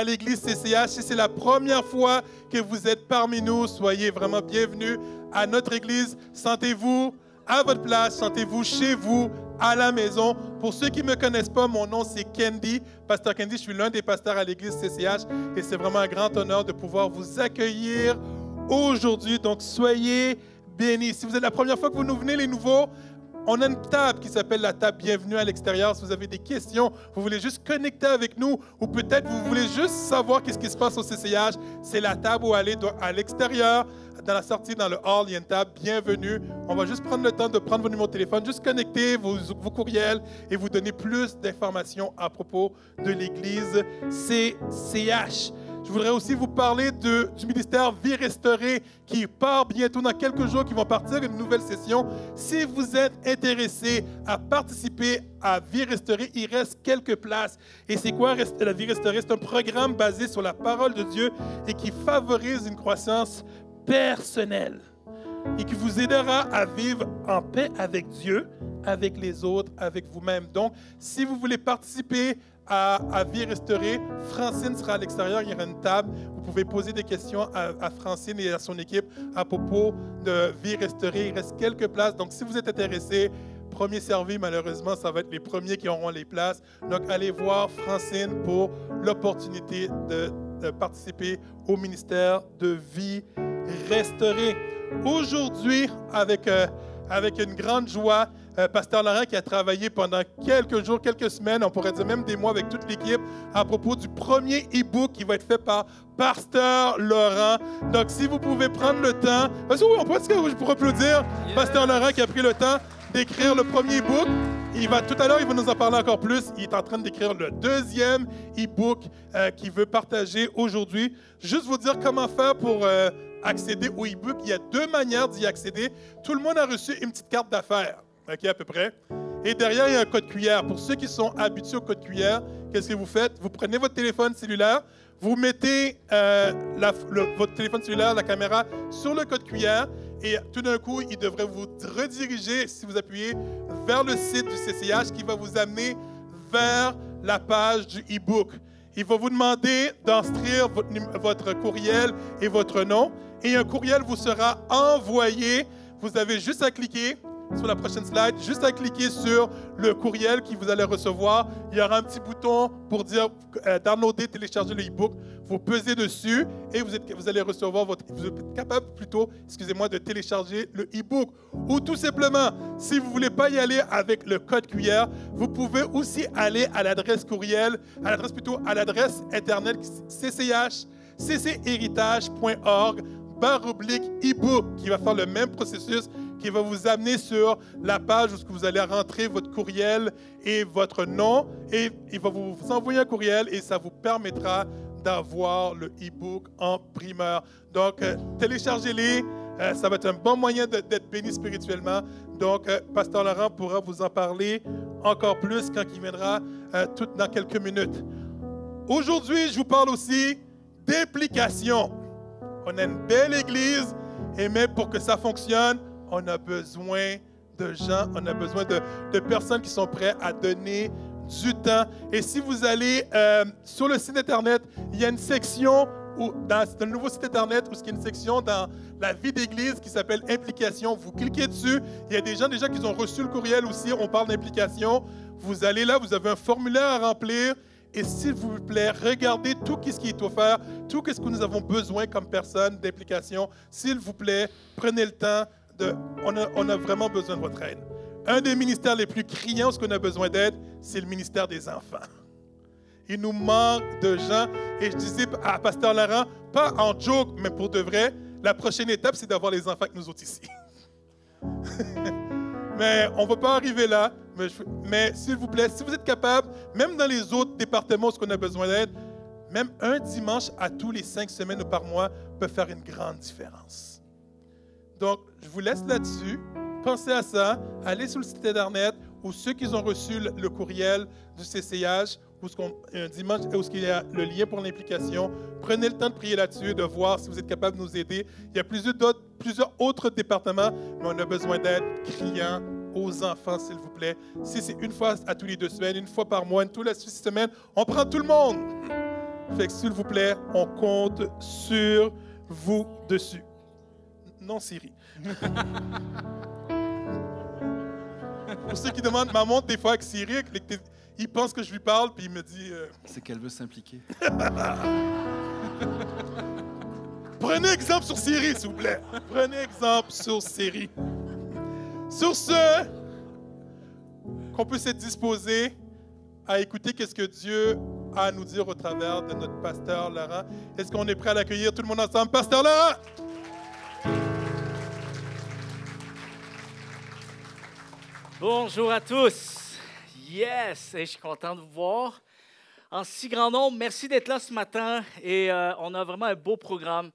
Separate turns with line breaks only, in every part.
l'église CCH. Si c'est la première fois que vous êtes parmi nous, soyez vraiment bienvenus à notre église. Sentez-vous à votre place, sentez-vous chez vous, à la maison. Pour ceux qui ne me connaissent pas, mon nom c'est Kendi, Pasteur Kendi. Je suis l'un des pasteurs à l'église CCH et c'est vraiment un grand honneur de pouvoir vous accueillir aujourd'hui. Donc soyez bénis. Si vous êtes la première fois que vous nous venez, les nouveaux, on a une table qui s'appelle la table Bienvenue à l'extérieur. Si vous avez des questions, vous voulez juste connecter avec nous ou peut-être vous voulez juste savoir qu'est-ce qui se passe au CCH, c'est la table où aller à l'extérieur. Dans la sortie, dans le hall, il y a une table Bienvenue. On va juste prendre le temps de prendre vos numéros de téléphone, juste connecter vos courriels et vous donner plus d'informations à propos de l'église CCH. Je voudrais aussi vous parler du ministère Vie Restaurée qui part bientôt dans quelques jours, qui vont partir une nouvelle session. Si vous êtes intéressé à participer à Vie Restaurée, il reste quelques places. Et c'est quoi la Vie Restaurée? C'est un programme basé sur la parole de Dieu et qui favorise une croissance personnelle et qui vous aidera à vivre en paix avec Dieu, avec les autres, avec vous-même. Donc, si vous voulez participer à Vie Restaurée, Francine sera à l'extérieur, il y aura une table. Vous pouvez poser des questions à Francine et à son équipe à propos de Vie Restaurée. Il reste quelques places, donc si vous êtes intéressé, premier servi, malheureusement, ça va être les premiers qui auront les places. Donc, allez voir Francine pour l'opportunité de participer au ministère de Vie Restaurée. Aujourd'hui, avec une grande joie, Pasteur Laurent qui a travaillé pendant quelques jours, quelques semaines, on pourrait dire même des mois avec toute l'équipe, à propos du premier e-book qui va être fait par Pasteur Laurent. Donc, si vous pouvez prendre le temps, est-ce que je pourrais applaudir Pasteur Laurent qui a pris le temps d'écrire le premier e-book. Tout à l'heure, il va nous en parler encore plus. Il est en train d'écrire le deuxième e-book qu'il veut partager aujourd'hui. Juste vous dire comment faire pour accéder au e-book. Il y a deux manières d'y accéder. Tout le monde a reçu une petite carte d'affaires, OK, à peu près. Et derrière, il y a un code QR. Pour ceux qui sont habitués au code QR, qu'est-ce que vous faites? Vous prenez votre téléphone cellulaire, vous mettez votre téléphone cellulaire, la caméra, sur le code QR et tout d'un coup, il devrait vous rediriger, si vous appuyez, vers le site du CCH qui va vous amener vers la page du e-book. Il va vous demander d'inscrire votre courriel et votre nom et un courriel vous sera envoyé. Vous avez juste à cliquer sur la prochaine slide, juste à cliquer sur le courriel que vous allez recevoir. Il y aura un petit bouton pour dire downloader, télécharger le e-book. Vous pesez dessus et vous allez recevoir vous êtes capable plutôt, de télécharger le e-book. Ou tout simplement, si vous ne voulez pas y aller avec le code QR, vous pouvez aussi aller à l'adresse courriel, à l'adresse internet cchéritage.org/e-book qui va faire le même processus, qui va vous amener sur la page où vous allez rentrer votre courriel et votre nom et il va vous envoyer un courriel et ça vous permettra d'avoir le e-book en primeur. Donc, téléchargez-les. Ça va être un bon moyen d'être béni spirituellement. Donc, Pasteur Laurent pourra vous en parler encore plus quand il viendra dans quelques minutes. Aujourd'hui, je vous parle aussi d'implication. On a une belle église et même pour que ça fonctionne, on a besoin de gens, on a besoin de personnes qui sont prêtes à donner du temps. Et si vous allez sur le site Internet, il y a une section, c'est un nouveau site Internet où il y a une section dans la vie d'église qui s'appelle Implication. Vous cliquez dessus, il y a des gens déjà qui ont reçu le courriel aussi, on parle d'implication. Vous allez là, vous avez un formulaire à remplir. Et s'il vous plaît, regardez tout ce qui est offert, tout ce que nous avons besoin comme personne d'implication. S'il vous plaît, prenez le temps. On a vraiment besoin de votre aide. Un des ministères les plus criants, ce qu'on a besoin d'aide, c'est le ministère des enfants. Il nous manque de gens. Et je disais à Pasteur Laurent, pas en joke, mais pour de vrai, la prochaine étape, c'est d'avoir les enfants avec nous autres ici. Mais on ne va pas arriver là. Mais s'il vous plaît, si vous êtes capable, même dans les autres départements où on a besoin d'aide, même un dimanche à tous les 5 semaines ou par mois peut faire une grande différence. Donc, je vous laisse là-dessus. Pensez à ça. Allez sur le site Internet ou ceux qui ont reçu le courriel du CCH, un dimanche, où il y a le lien pour l'implication. Prenez le temps de prier là-dessus, de voir si vous êtes capable de nous aider. Il y a plusieurs autres départements, mais on a besoin d'aide criant aux enfants, s'il vous plaît. Si c'est une fois à tous les 2 semaines, une fois par mois, toutes les 6 semaines, on prend tout le monde. Fait que s'il vous plaît, on compte sur vous dessus. Non, Siri. Pour ceux qui demandent ma montre des fois avec Siri, il pense que je lui parle, puis il me dit...
C'est qu'elle veut s'impliquer.
Prenez exemple sur Siri, s'il vous plaît. Prenez exemple sur Siri. Sur ce, qu'on puisse être disposé à écouter qu'est-ce que Dieu a à nous dire au travers de notre pasteur Laurent. Est-ce qu'on est prêt à l'accueillir tout le monde ensemble? Pasteur Laurent!
Bonjour à tous. Yes, et je suis content de vous voir en si grand nombre. Merci d'être là ce matin et on a vraiment un beau programme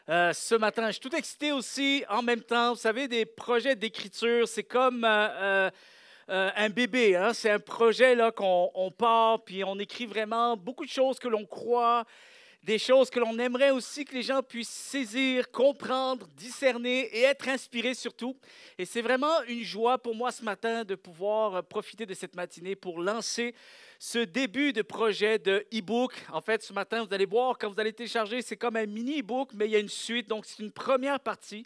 ce matin. Je suis tout excité aussi en même temps. Vous savez, des projets d'écriture, c'est comme un bébé. Hein? C'est un projet là, qu'on part puis on écrit vraiment beaucoup de choses que l'on croit, des choses que l'on aimerait aussi que les gens puissent saisir, comprendre, discerner et être inspirés surtout. Et c'est vraiment une joie pour moi ce matin de pouvoir profiter de cette matinée pour lancer ce début de projet de e-book. En fait, ce matin, vous allez voir, quand vous allez télécharger, c'est comme un mini e-book, mais il y a une suite. Donc, c'est une première partie.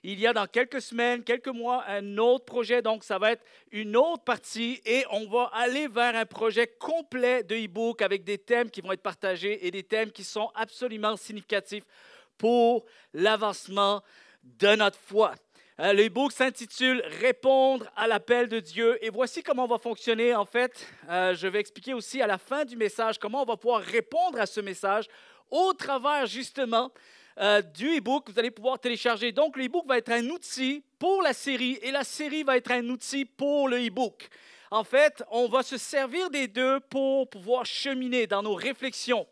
Il y a dans quelques semaines, quelques mois, un autre projet. Donc, ça va être une autre partie et on va aller vers un projet complet de e-book avec des thèmes qui vont être partagés et des thèmes qui sont absolument significatifs pour l'avancement de notre foi. Le e-book s'intitule « Répondre à l'appel de Dieu » et voici comment on va fonctionner. En fait, je vais expliquer aussi à la fin du message comment on va pouvoir répondre à ce message au travers justement du e-book que vous allez pouvoir télécharger. Donc, le e-book va être un outil pour la série et la série va être un outil pour le e-book. En fait, on va se servir des deux pour pouvoir cheminer dans nos réflexions,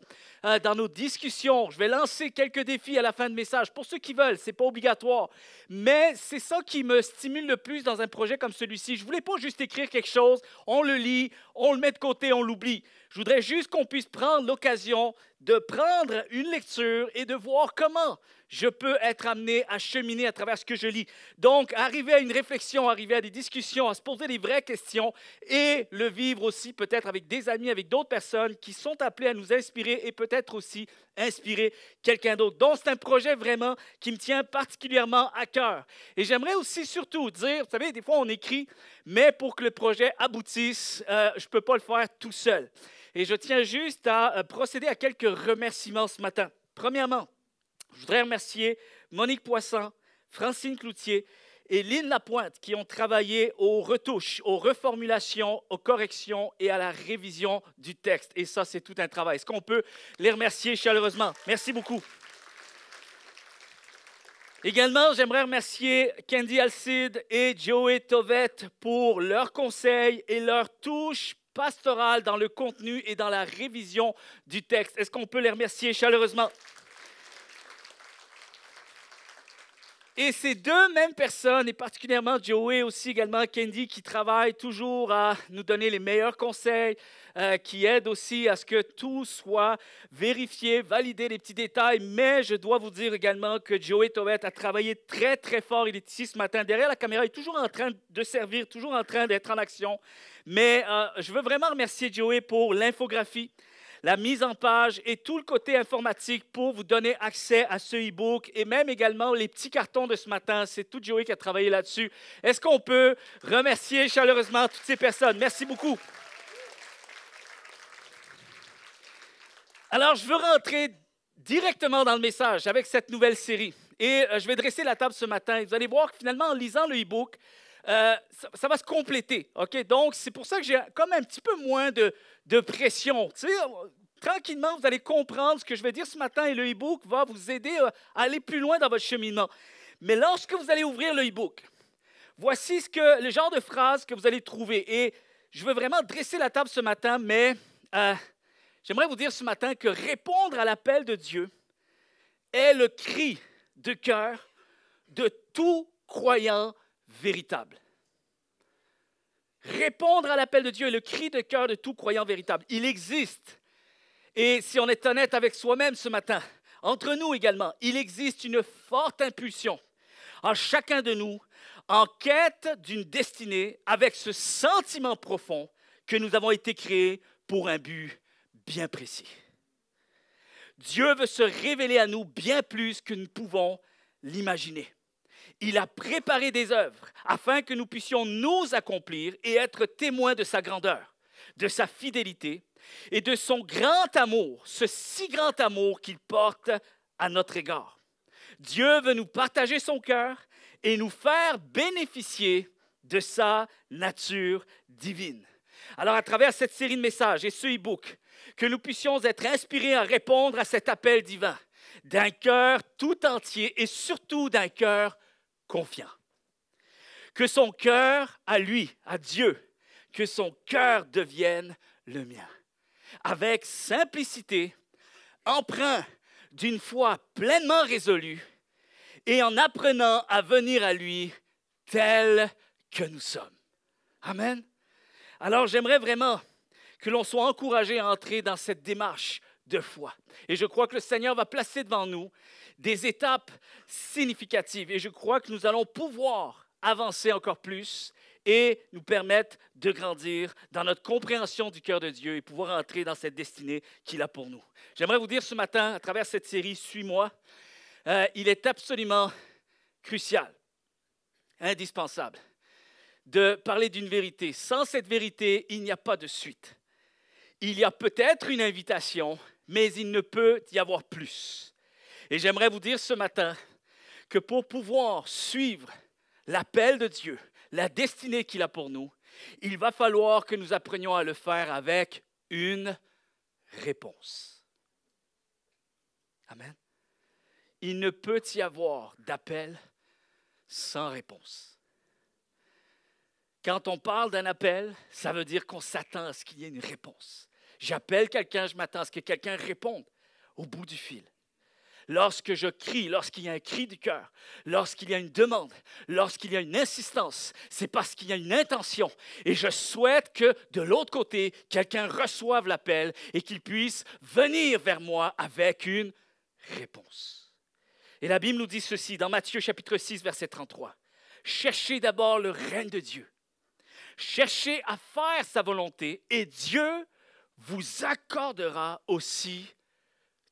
dans nos discussions. Je vais lancer quelques défis à la fin du message. Pour ceux qui veulent, ce n'est pas obligatoire. Mais c'est ça qui me stimule le plus dans un projet comme celui-ci. Je ne voulais pas juste écrire quelque chose, on le lit, on le met de côté, on l'oublie. Je voudrais juste qu'on puisse prendre l'occasion de prendre une lecture et de voir comment je peux être amené à cheminer à travers ce que je lis. Donc, arriver à une réflexion, arriver à des discussions, à se poser des vraies questions et le vivre aussi peut-être avec des amis, avec d'autres personnes qui sont appelées à nous inspirer et peut-être aussi inspirer quelqu'un d'autre. Donc, c'est un projet vraiment qui me tient particulièrement à cœur. Et j'aimerais aussi surtout dire, vous savez, des fois on écrit, mais pour que le projet aboutisse, je ne peux pas le faire tout seul. Et je tiens juste à procéder à quelques remerciements ce matin. Premièrement, je voudrais remercier Monique Poisson, Francine Cloutier et Lynn Lapointe qui ont travaillé aux retouches, aux reformulations, aux corrections et à la révision du texte. Et ça, c'est tout un travail. Est-ce qu'on peut les remercier chaleureusement? Merci beaucoup. Également, j'aimerais remercier Candy Alcide et Joey Tovette pour leurs conseils et leurs touches pastorales dans le contenu et dans la révision du texte. Est-ce qu'on peut les remercier chaleureusement? Et ces deux mêmes personnes, et particulièrement Joey aussi également Candy, qui travaillent toujours à nous donner les meilleurs conseils, qui aident aussi à ce que tout soit vérifié, validé, les petits détails. Mais je dois vous dire également que Joey Tovette a travaillé très, très fort. Il est ici ce matin. Derrière la caméra, il est toujours en train de servir, toujours en train d'être en action. Mais je veux vraiment remercier Joey pour l'infographie, la mise en page et tout le côté informatique pour vous donner accès à ce e-book et même également les petits cartons de ce matin. C'est tout Joey qui a travaillé là-dessus. Est-ce qu'on peut remercier chaleureusement toutes ces personnes? Merci beaucoup. Alors, je veux rentrer directement dans le message avec cette nouvelle série. Et je vais dresser la table ce matin. Et vous allez voir que finalement, en lisant le e-book, ça va se compléter. Okay? Donc, c'est pour ça que j'ai comme un petit peu moins de pression. Tu sais, tranquillement, vous allez comprendre ce que je vais dire ce matin et le e-book va vous aider à aller plus loin dans votre cheminement. Mais lorsque vous allez ouvrir le e-book, voici le genre de phrase que vous allez trouver. Et je veux vraiment dresser la table ce matin, mais j'aimerais vous dire ce matin que répondre à l'appel de Dieu est le cri de cœur de tout croyant véritable. Répondre à l'appel de Dieu est le cri de cœur de tout croyant véritable. Il existe, et si on est honnête avec soi-même ce matin, entre nous également, il existe une forte impulsion en chacun de nous en quête d'une destinée avec ce sentiment profond que nous avons été créés pour un but bien précis. Dieu veut se révéler à nous bien plus que nous pouvons l'imaginer. Il a préparé des œuvres afin que nous puissions nous accomplir et être témoins de sa grandeur, de sa fidélité et de son grand amour, ce si grand amour qu'il porte à notre égard. Dieu veut nous partager son cœur et nous faire bénéficier de sa nature divine. Alors, à travers cette série de messages et ce e-book, que nous puissions être inspirés à répondre à cet appel divin d'un cœur tout entier et surtout d'un cœur confiant. Que son cœur à lui, à Dieu, que son cœur devienne le mien. Avec simplicité, empreint d'une foi pleinement résolue et en apprenant à venir à lui tel que nous sommes. Amen. Alors, j'aimerais vraiment que l'on soit encouragé à entrer dans cette démarche de foi. Et je crois que le Seigneur va placer devant nous des étapes significatives. Et je crois que nous allons pouvoir avancer encore plus et nous permettre de grandir dans notre compréhension du cœur de Dieu et pouvoir entrer dans cette destinée qu'il a pour nous. J'aimerais vous dire ce matin, à travers cette série « Suis-moi », il est absolument crucial, indispensable, de parler d'une vérité. Sans cette vérité, il n'y a pas de suite. Il y a peut-être une invitation, mais il ne peut y avoir plus. Et j'aimerais vous dire ce matin que pour pouvoir suivre l'appel de Dieu, la destinée qu'il a pour nous, il va falloir que nous apprenions à le faire avec une réponse. Amen. Il ne peut y avoir d'appel sans réponse. Quand on parle d'un appel, ça veut dire qu'on s'attend à ce qu'il y ait une réponse. J'appelle quelqu'un, je m'attends à ce que quelqu'un réponde au bout du fil. Lorsque je crie, lorsqu'il y a un cri du cœur, lorsqu'il y a une demande, lorsqu'il y a une insistance, c'est parce qu'il y a une intention. Et je souhaite que de l'autre côté, quelqu'un reçoive l'appel et qu'il puisse venir vers moi avec une réponse. Et la Bible nous dit ceci dans Matthieu chapitre 6, verset 33. « Cherchez d'abord le règne de Dieu. Cherchez à faire sa volonté et Dieu vous accordera aussi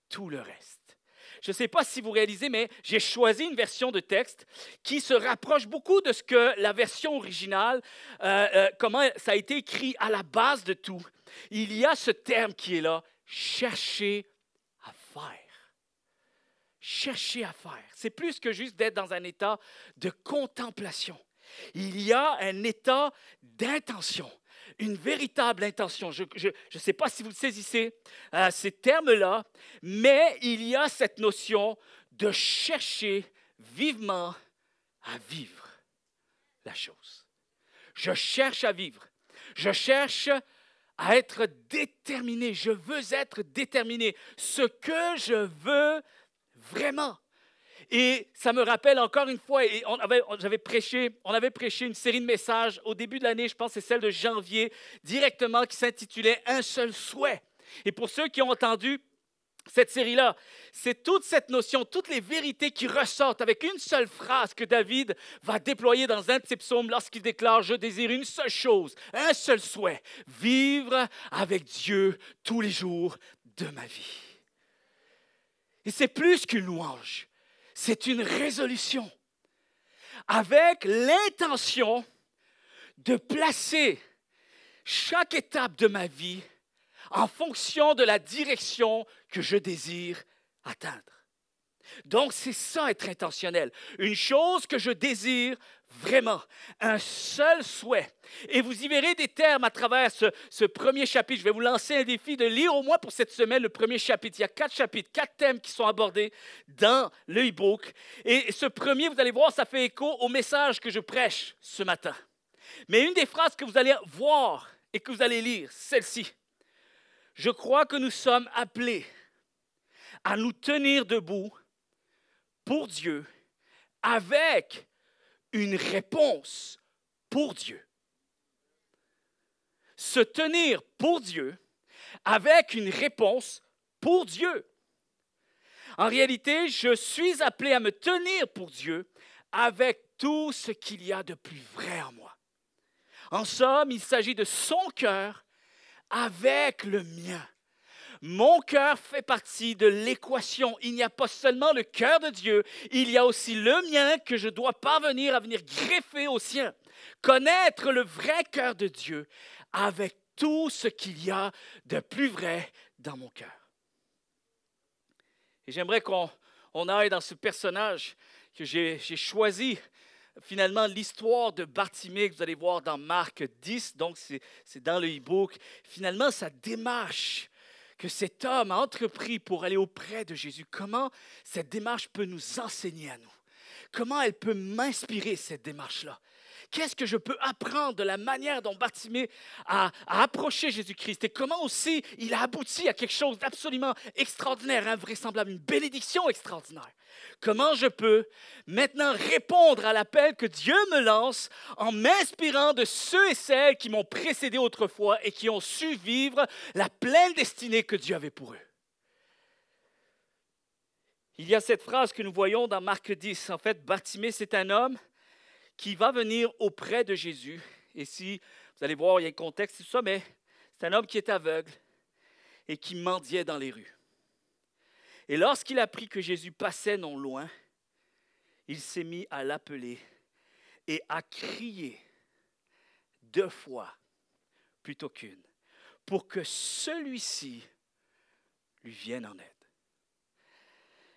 tout le reste. » Je ne sais pas si vous réalisez, mais j'ai choisi une version de texte qui se rapproche beaucoup de ce que la version originale, comment ça a été écrit à la base de tout. Il y a ce terme qui est là, chercher à faire. Chercher à faire. C'est plus que juste d'être dans un état de contemplation. Il y a un état d'intention. Une véritable intention. Je ne sais pas si vous saisissez ces termes-là, mais il y a cette notion de chercher vivement à vivre la chose. Je cherche à vivre. Je cherche à être déterminé. Je veux être déterminé. Ce que je veux vraiment. Et ça me rappelle encore une fois, et on avait prêché une série de messages au début de l'année, je pense que c'est celle de janvier, directement, qui s'intitulait « Un seul souhait ». Et pour ceux qui ont entendu cette série-là, c'est toute cette notion, toutes les vérités qui ressortent avec une seule phrase que David va déployer dans un de ses psaumes lorsqu'il déclare « Je désire une seule chose, un seul souhait, vivre avec Dieu tous les jours de ma vie. » Et c'est plus qu'une louange. C'est une résolution avec l'intention de placer chaque étape de ma vie en fonction de la direction que je désire atteindre. Donc, c'est ça être intentionnel. Une chose que je désire vraiment, un seul souhait. Et vous y verrez des termes à travers ce premier chapitre. Je vais vous lancer un défi de lire au moins pour cette semaine le premier chapitre. Il y a 4 chapitres, 4 thèmes qui sont abordés dans le e-book. Et ce premier, vous allez voir, ça fait écho au message que je prêche ce matin. Mais une des phrases que vous allez voir et que vous allez lire, celle-ci. Je crois que nous sommes appelés à nous tenir debout pour Dieu avec une réponse pour Dieu. Se tenir pour Dieu avec une réponse pour Dieu. En réalité, je suis appelé à me tenir pour Dieu avec tout ce qu'il y a de plus vrai en moi. En somme, il s'agit de son cœur avec le mien. Mon cœur fait partie de l'équation. Il n'y a pas seulement le cœur de Dieu, il y a aussi le mien que je dois parvenir à venir greffer au sien. Connaître le vrai cœur de Dieu avec tout ce qu'il y a de plus vrai dans mon cœur. Et j'aimerais qu'on aille dans ce personnage que j'ai choisi. Finalement, l'histoire de Bartimée que vous allez voir dans Marc 10, donc c'est dans le e-book. Finalement, sa démarche que cet homme a entrepris pour aller auprès de Jésus, comment cette démarche peut nous enseigner à nous? Comment elle peut m'inspirer, cette démarche-là? Qu'est-ce que je peux apprendre de la manière dont Bartimée a approché Jésus-Christ et comment aussi il a abouti à quelque chose d'absolument extraordinaire, invraisemblable, une bénédiction extraordinaire? Comment je peux maintenant répondre à l'appel que Dieu me lance en m'inspirant de ceux et celles qui m'ont précédé autrefois et qui ont su vivre la pleine destinée que Dieu avait pour eux? Il y a cette phrase que nous voyons dans Marc 10. En fait, Bartimée, c'est un homme qui va venir auprès de Jésus. Et si vous allez voir, il y a un contexte, tout ça, mais c'est un homme qui est aveugle et qui mendiait dans les rues. Et lorsqu'il apprit que Jésus passait non loin, il s'est mis à l'appeler et à crier 2 fois plutôt qu'une, pour que celui-ci lui vienne en aide.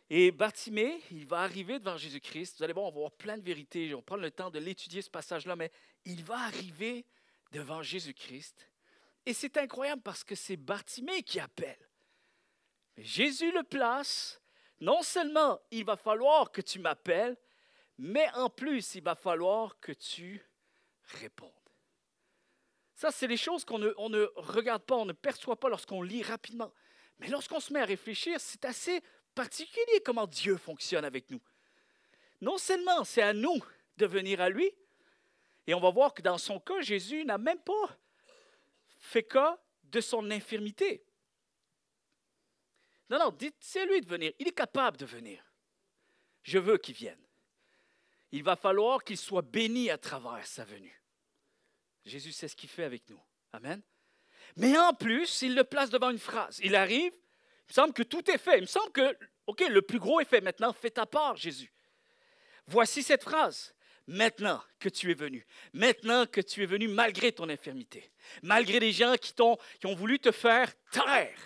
Et Bartimée, il va arriver devant Jésus-Christ. Vous allez voir, on va voir plein de vérités. On va prendre le temps de l'étudier, ce passage-là, mais il va arriver devant Jésus-Christ. Et c'est incroyable parce que c'est Bartimée qui appelle. Mais Jésus le place. Non seulement il va falloir que tu m'appelles, mais en plus, il va falloir que tu répondes. Ça, c'est les choses qu'on ne regarde pas, on ne perçoit pas lorsqu'on lit rapidement. Mais lorsqu'on se met à réfléchir, c'est assez particulier comment Dieu fonctionne avec nous. Non seulement c'est à nous de venir à lui, et on va voir que dans son cas, Jésus n'a même pas fait cas de son infirmité. Non, c'est lui de venir. Il est capable de venir. Je veux qu'il vienne. Il va falloir qu'il soit béni à travers sa venue. Jésus sait ce qu'il fait avec nous. Amen. Mais en plus, il le place devant une phrase. Il arrive, il me semble que tout est fait. Il me semble que, OK, le plus gros est fait. Maintenant, fais ta part, Jésus. Voici cette phrase. Maintenant que tu es venu. Maintenant que tu es venu malgré ton infirmité. Malgré les gens qui ont voulu te faire taire.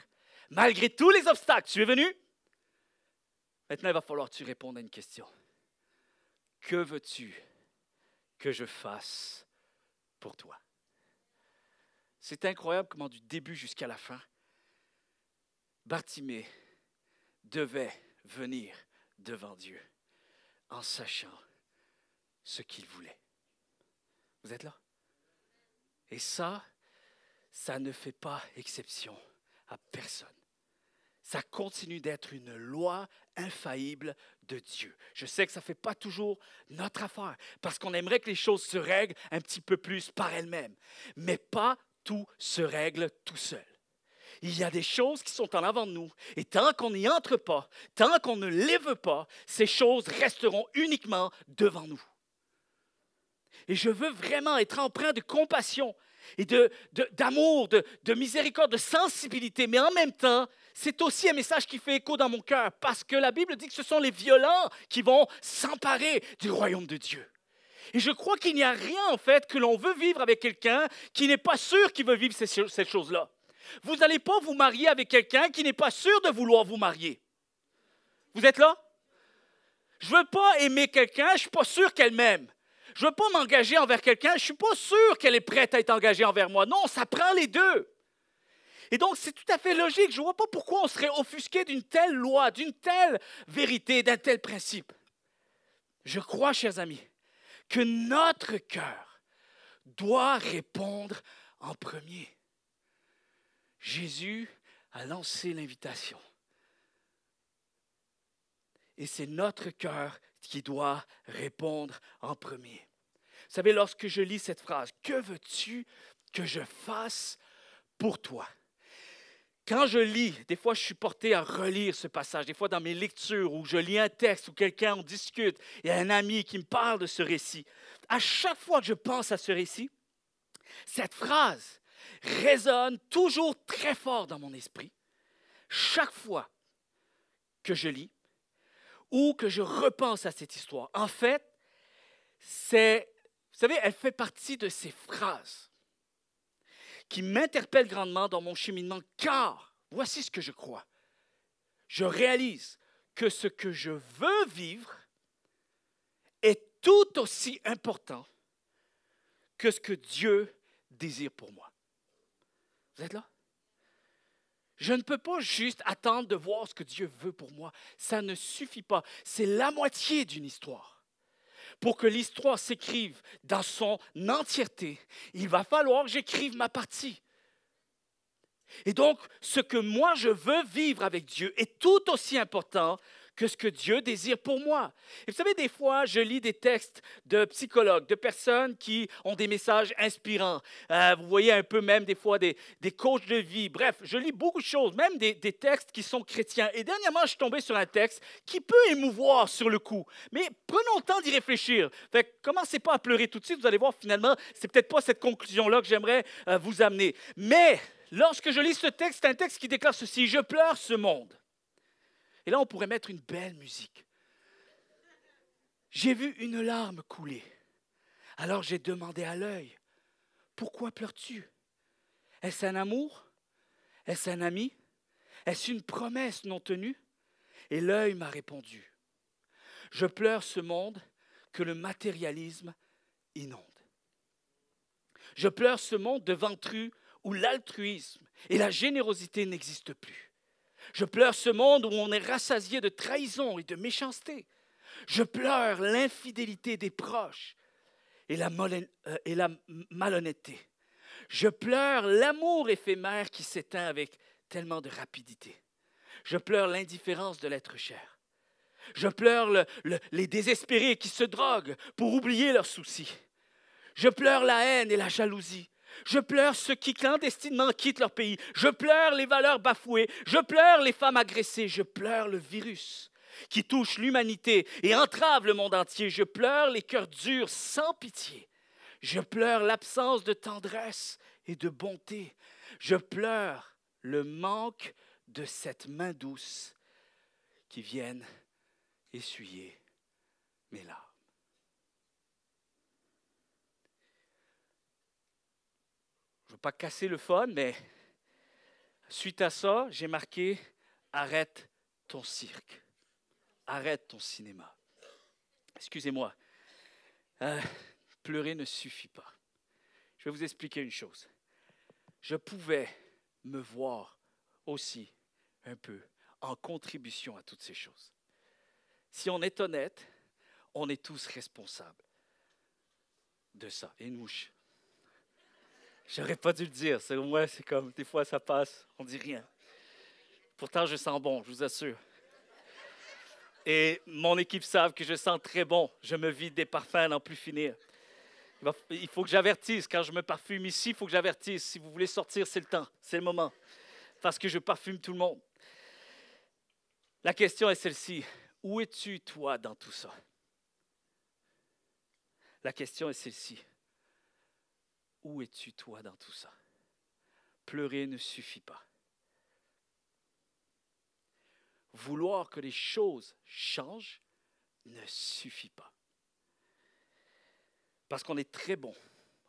Malgré tous les obstacles, tu es venu. Maintenant, il va falloir que tu répondes à une question. Que veux-tu que je fasse pour toi? C'est incroyable comment du début jusqu'à la fin, Bartimée devait venir devant Dieu en sachant ce qu'il voulait. Vous êtes là? Et ça ne fait pas exception à personne. Ça continue d'être une loi infaillible de Dieu. Je sais que ça ne fait pas toujours notre affaire, parce qu'on aimerait que les choses se règlent un petit peu plus par elles-mêmes. Mais pas tout se règle tout seul. Il y a des choses qui sont en avant de nous, et tant qu'on n'y entre pas, tant qu'on ne les veut pas, ces choses resteront uniquement devant nous. Et je veux vraiment être empreint de compassion et d'amour, de miséricorde, de sensibilité, mais en même temps, c'est aussi un message qui fait écho dans mon cœur, parce que la Bible dit que ce sont les violents qui vont s'emparer du royaume de Dieu. Et je crois qu'il n'y a rien, en fait, que l'on veut vivre avec quelqu'un qui n'est pas sûr qu'il veut vivre cette chose-là. Vous n'allez pas vous marier avec quelqu'un qui n'est pas sûr de vouloir vous marier. Vous êtes là? Je ne veux pas aimer quelqu'un, je ne suis pas sûr qu'elle m'aime. Je ne veux pas m'engager envers quelqu'un, je ne suis pas sûr qu'elle est prête à être engagée envers moi. Non, ça prend les deux. Et donc, c'est tout à fait logique. Je ne vois pas pourquoi on serait offusqué d'une telle loi, d'une telle vérité, d'un tel principe. Je crois, chers amis, que notre cœur doit répondre en premier. Jésus a lancé l'invitation. Et c'est notre cœur qui doit répondre en premier. Vous savez, lorsque je lis cette phrase, « Que veux-tu que je fasse pour toi ?» Quand je lis, des fois je suis porté à relire ce passage, des fois dans mes lectures où je lis un texte ou quelqu'un, on discute, il y a un ami qui me parle de ce récit. À chaque fois que je pense à ce récit, cette phrase résonne toujours très fort dans mon esprit chaque fois que je lis ou que je repense à cette histoire. En fait, vous savez, elle fait partie de ces phrases qui m'interpellent grandement dans mon cheminement, car voici ce que je crois. Je réalise que ce que je veux vivre est tout aussi important que ce que Dieu désire pour moi. Vous êtes là? Je ne peux pas juste attendre de voir ce que Dieu veut pour moi. Ça ne suffit pas. C'est la moitié d'une histoire. Pour que l'histoire s'écrive dans son entièreté, il va falloir que j'écrive ma partie. Et donc, ce que moi je veux vivre avec Dieu est tout aussi important que ce que Dieu désire pour moi. Et vous savez, des fois, je lis des textes de psychologues, de personnes qui ont des messages inspirants. Vous voyez un peu même des fois des coachs de vie. Bref, je lis beaucoup de choses, même des textes qui sont chrétiens. Et dernièrement, je suis tombé sur un texte qui peut émouvoir sur le coup. Mais prenons le temps d'y réfléchir. Fait que commencez pas à pleurer tout de suite. Vous allez voir, finalement, c'est peut-être pas cette conclusion-là que j'aimerais vous amener. Mais lorsque je lis ce texte, c'est un texte qui déclare ceci: « Je pleure ce monde. » Et là, on pourrait mettre une belle musique. J'ai vu une larme couler. Alors j'ai demandé à l'œil: pourquoi pleures-tu? Est-ce un amour? Est-ce un ami? Est-ce une promesse non tenue? Et l'œil m'a répondu: je pleure ce monde que le matérialisme inonde. Je pleure ce monde de ventru où l'altruisme et la générosité n'existent plus. Je pleure ce monde où on est rassasié de trahison et de méchanceté. Je pleure l'infidélité des proches et la malhonnêteté. Je pleure l'amour éphémère qui s'éteint avec tellement de rapidité. Je pleure l'indifférence de l'être cher. Je pleure les désespérés qui se droguent pour oublier leurs soucis. Je pleure la haine et la jalousie. Je pleure ceux qui clandestinement quittent leur pays. Je pleure les valeurs bafouées. Je pleure les femmes agressées. Je pleure le virus qui touche l'humanité et entrave le monde entier. Je pleure les cœurs durs sans pitié. Je pleure l'absence de tendresse et de bonté. Je pleure le manque de cette main douce qui vienne essuyer mes larmes. Je ne veux pas casser le fun, mais suite à ça, j'ai marqué « Arrête ton cirque. Arrête ton cinéma. » Excusez-moi. Pleurer ne suffit pas. Je vais vous expliquer une chose. Je pouvais me voir aussi un peu en contribution à toutes ces choses. Si on est honnête, on est tous responsables de ça. Et une mouche. J'aurais pas dû le dire. Moi, c'est comme, des fois, ça passe, on dit rien. Pourtant, je sens bon, je vous assure. Et mon équipe savent que je sens très bon. Je me vide des parfums à n'en plus finir. Il faut que j'avertisse. Quand je me parfume ici, il faut que j'avertisse. Si vous voulez sortir, c'est le temps, c'est le moment. Parce que je parfume tout le monde. La question est celle-ci. Où es-tu, toi, dans tout ça? La question est celle-ci. Où es-tu, toi, dans tout ça? Pleurer ne suffit pas. Vouloir que les choses changent ne suffit pas. Parce qu'on est très bon.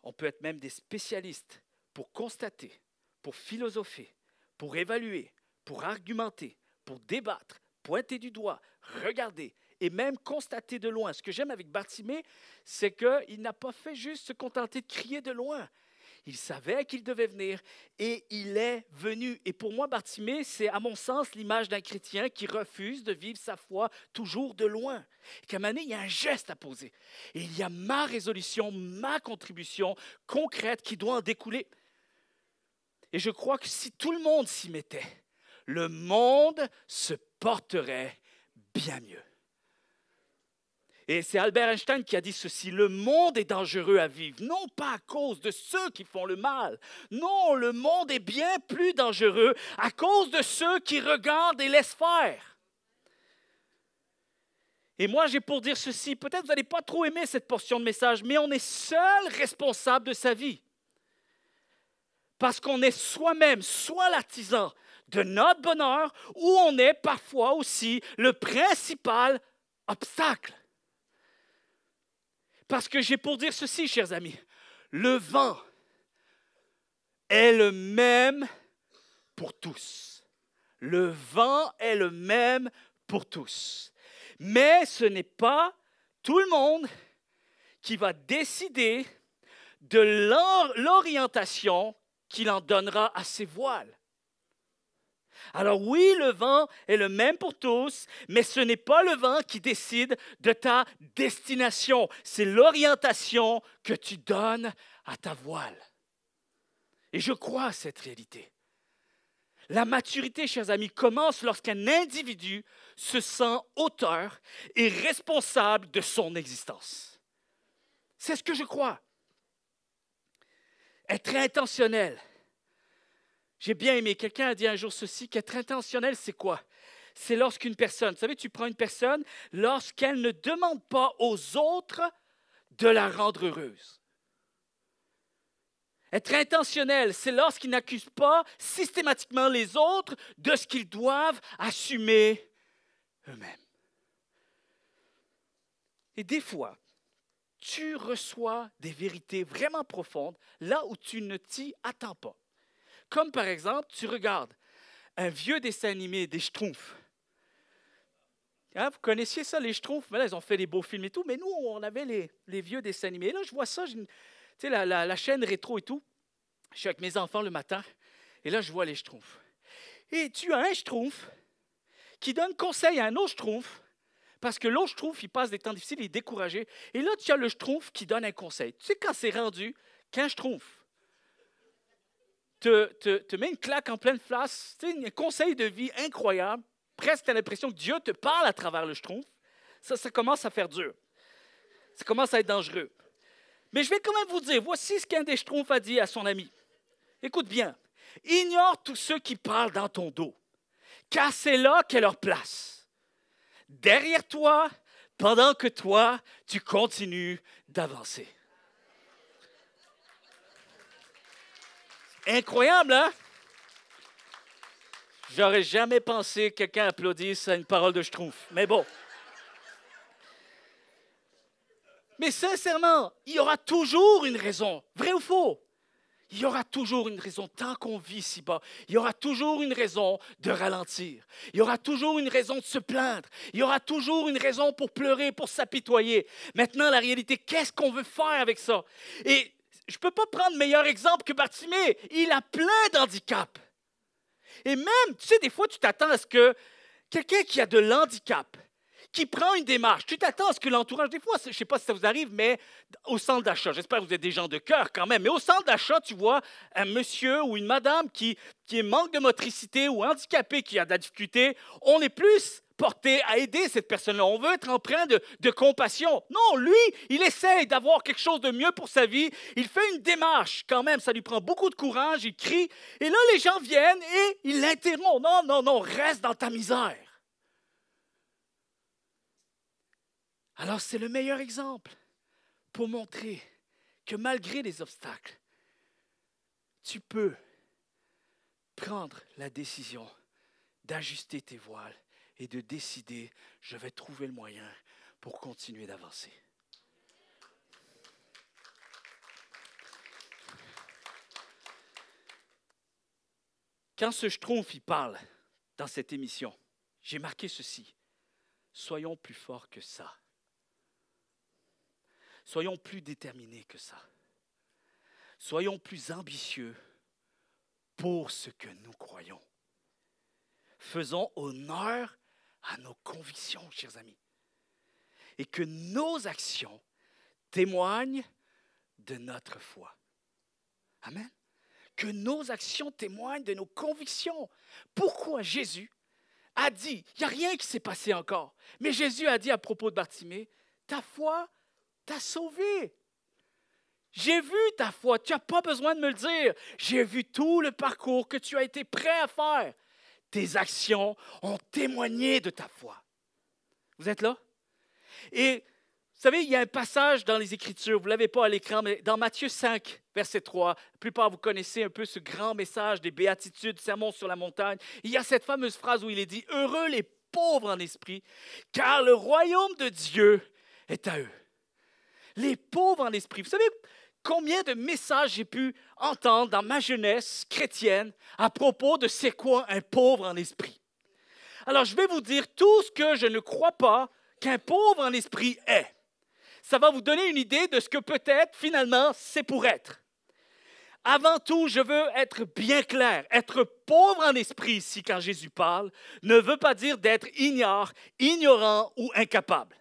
On peut être même des spécialistes pour constater, pour philosopher, pour évaluer, pour argumenter, pour débattre, pointer du doigt, regarder et même constater de loin. Ce que j'aime avec Bartimée, c'est qu'il n'a pas fait juste se contenter de crier de loin. Il savait qu'il devait venir et il est venu. Et pour moi, Bartimée, c'est à mon sens l'image d'un chrétien qui refuse de vivre sa foi toujours de loin. Et qu'à un moment donné, il y a un geste à poser. Et il y a ma résolution, ma contribution concrète qui doit en découler. Et je crois que si tout le monde s'y mettait, le monde se porterait bien mieux. Et c'est Albert Einstein qui a dit ceci: le monde est dangereux à vivre, non pas à cause de ceux qui font le mal. Non, le monde est bien plus dangereux à cause de ceux qui regardent et laissent faire. Et moi, j'ai pour dire ceci, peut-être vous n'allez pas trop aimer cette portion de message, mais on est seul responsable de sa vie. Parce qu'on est soi-même, soit l'artisan de notre bonheur ou on est parfois aussi le principal obstacle. Parce que j'ai pour dire ceci, chers amis, le vent est le même pour tous. Le vent est le même pour tous. Mais ce n'est pas tout le monde qui va décider de l'orientation qu'il en donnera à ses voiles. Alors oui, le vent est le même pour tous, mais ce n'est pas le vent qui décide de ta destination. C'est l'orientation que tu donnes à ta voile. Et je crois à cette réalité. La maturité, chers amis, commence lorsqu'un individu se sent auteur et responsable de son existence. C'est ce que je crois. Être intentionnel. J'ai bien aimé, quelqu'un a dit un jour ceci, qu'être intentionnel, c'est quoi? C'est lorsqu'une personne, vous savez, tu prends une personne, lorsqu'elle ne demande pas aux autres de la rendre heureuse. Être intentionnel, c'est lorsqu'ils n'accusent pas systématiquement les autres de ce qu'ils doivent assumer eux-mêmes. Et des fois, tu reçois des vérités vraiment profondes là où tu ne t'y attends pas. Comme par exemple, tu regardes un vieux dessin animé des Schtroumpfs. Hein, vous connaissiez ça, les Schtroumpfs? Là, ils ont fait des beaux films et tout, mais nous, on avait les vieux dessins animés. Et là, je vois ça, tu sais, la chaîne rétro et tout. Je suis avec mes enfants le matin, et là, je vois les Schtroumpfs. Et tu as un Schtroumpf qui donne conseil à un autre Schtroumpf, parce que l'autre Schtroumpf, il passe des temps difficiles, il est découragé. Et là, tu as le Schtroumpf qui donne un conseil. Tu sais, quand c'est rendu qu'un Schtroumpf te met une claque en pleine face, tu sais, un conseil de vie incroyable, presque tu as l'impression que Dieu te parle à travers le Schtroumpf, ça commence à faire dur. Ça commence à être dangereux. Mais je vais quand même vous dire, voici ce qu'un des Schtroumpfs a dit à son ami. Écoute bien, ignore tous ceux qui parlent dans ton dos, car c'est là qu'est leur place. Derrière toi, pendant que toi, tu continues d'avancer. Incroyable, hein? J'aurais jamais pensé que quelqu'un applaudisse à une parole de Schtroumpf, mais bon. Mais sincèrement, il y aura toujours une raison, vrai ou faux? Il y aura toujours une raison, tant qu'on vit ici-bas, il y aura toujours une raison de ralentir. Il y aura toujours une raison de se plaindre. Il y aura toujours une raison pour pleurer, pour s'apitoyer. Maintenant, la réalité, qu'est-ce qu'on veut faire avec ça? Et je ne peux pas prendre meilleur exemple que Bartimée. Il a plein d'handicaps. Et même, tu sais, des fois, tu t'attends à ce que quelqu'un qui a de l'handicap, qui prend une démarche, tu t'attends à ce que l'entourage, des fois, je ne sais pas si ça vous arrive, mais au centre d'achat, j'espère que vous êtes des gens de cœur quand même, mais au centre d'achat, tu vois un monsieur ou une madame qui est manque de motricité ou handicapé, qui a de la difficulté, on est plus porté à aider cette personne-là. On veut être empreint de compassion. Non, lui, il essaye d'avoir quelque chose de mieux pour sa vie. Il fait une démarche quand même, ça lui prend beaucoup de courage, il crie. Et là, les gens viennent et ils l'interrompent. Non, non, non, reste dans ta misère. Alors, c'est le meilleur exemple pour montrer que malgré les obstacles, tu peux prendre la décision d'ajuster tes voiles et de décider, je vais trouver le moyen pour continuer d'avancer. Quand ce Schtroumpf il parle dans cette émission, j'ai marqué ceci. Soyons plus forts que ça. Soyons plus déterminés que ça. Soyons plus ambitieux pour ce que nous croyons. Faisons honneur à nos convictions, chers amis. Et que nos actions témoignent de notre foi. Amen. Que nos actions témoignent de nos convictions. Pourquoi Jésus a dit, il n'y a rien qui s'est passé encore, mais Jésus a dit à propos de Bartimée, ta foi t'a sauvé. J'ai vu ta foi, tu n'as pas besoin de me le dire. J'ai vu tout le parcours que tu as été prêt à faire. Tes actions ont témoigné de ta foi. Vous êtes là? Et vous Vous savez, il y a un passage dans les Écritures, vous ne l'avez pas à l'écran, mais dans Matthieu 5, verset 3, la plupart vous connaissez un peu ce grand message des béatitudes, sermon sur la montagne. Il y a cette fameuse phrase où il est dit « Heureux les pauvres en esprit, car le royaume de Dieu est à eux. » Les pauvres en esprit. Vous savez combien de messages j'ai pu entendre dans ma jeunesse chrétienne à propos de c'est quoi un pauvre en esprit? Alors, je vais vous dire tout ce que je ne crois pas qu'un pauvre en esprit est. Ça va vous donner une idée de ce que peut-être, finalement, c'est pour être. Avant tout, je veux être bien clair. Être pauvre en esprit ici, quand Jésus parle, ne veut pas dire d'être ignorant ou incapable.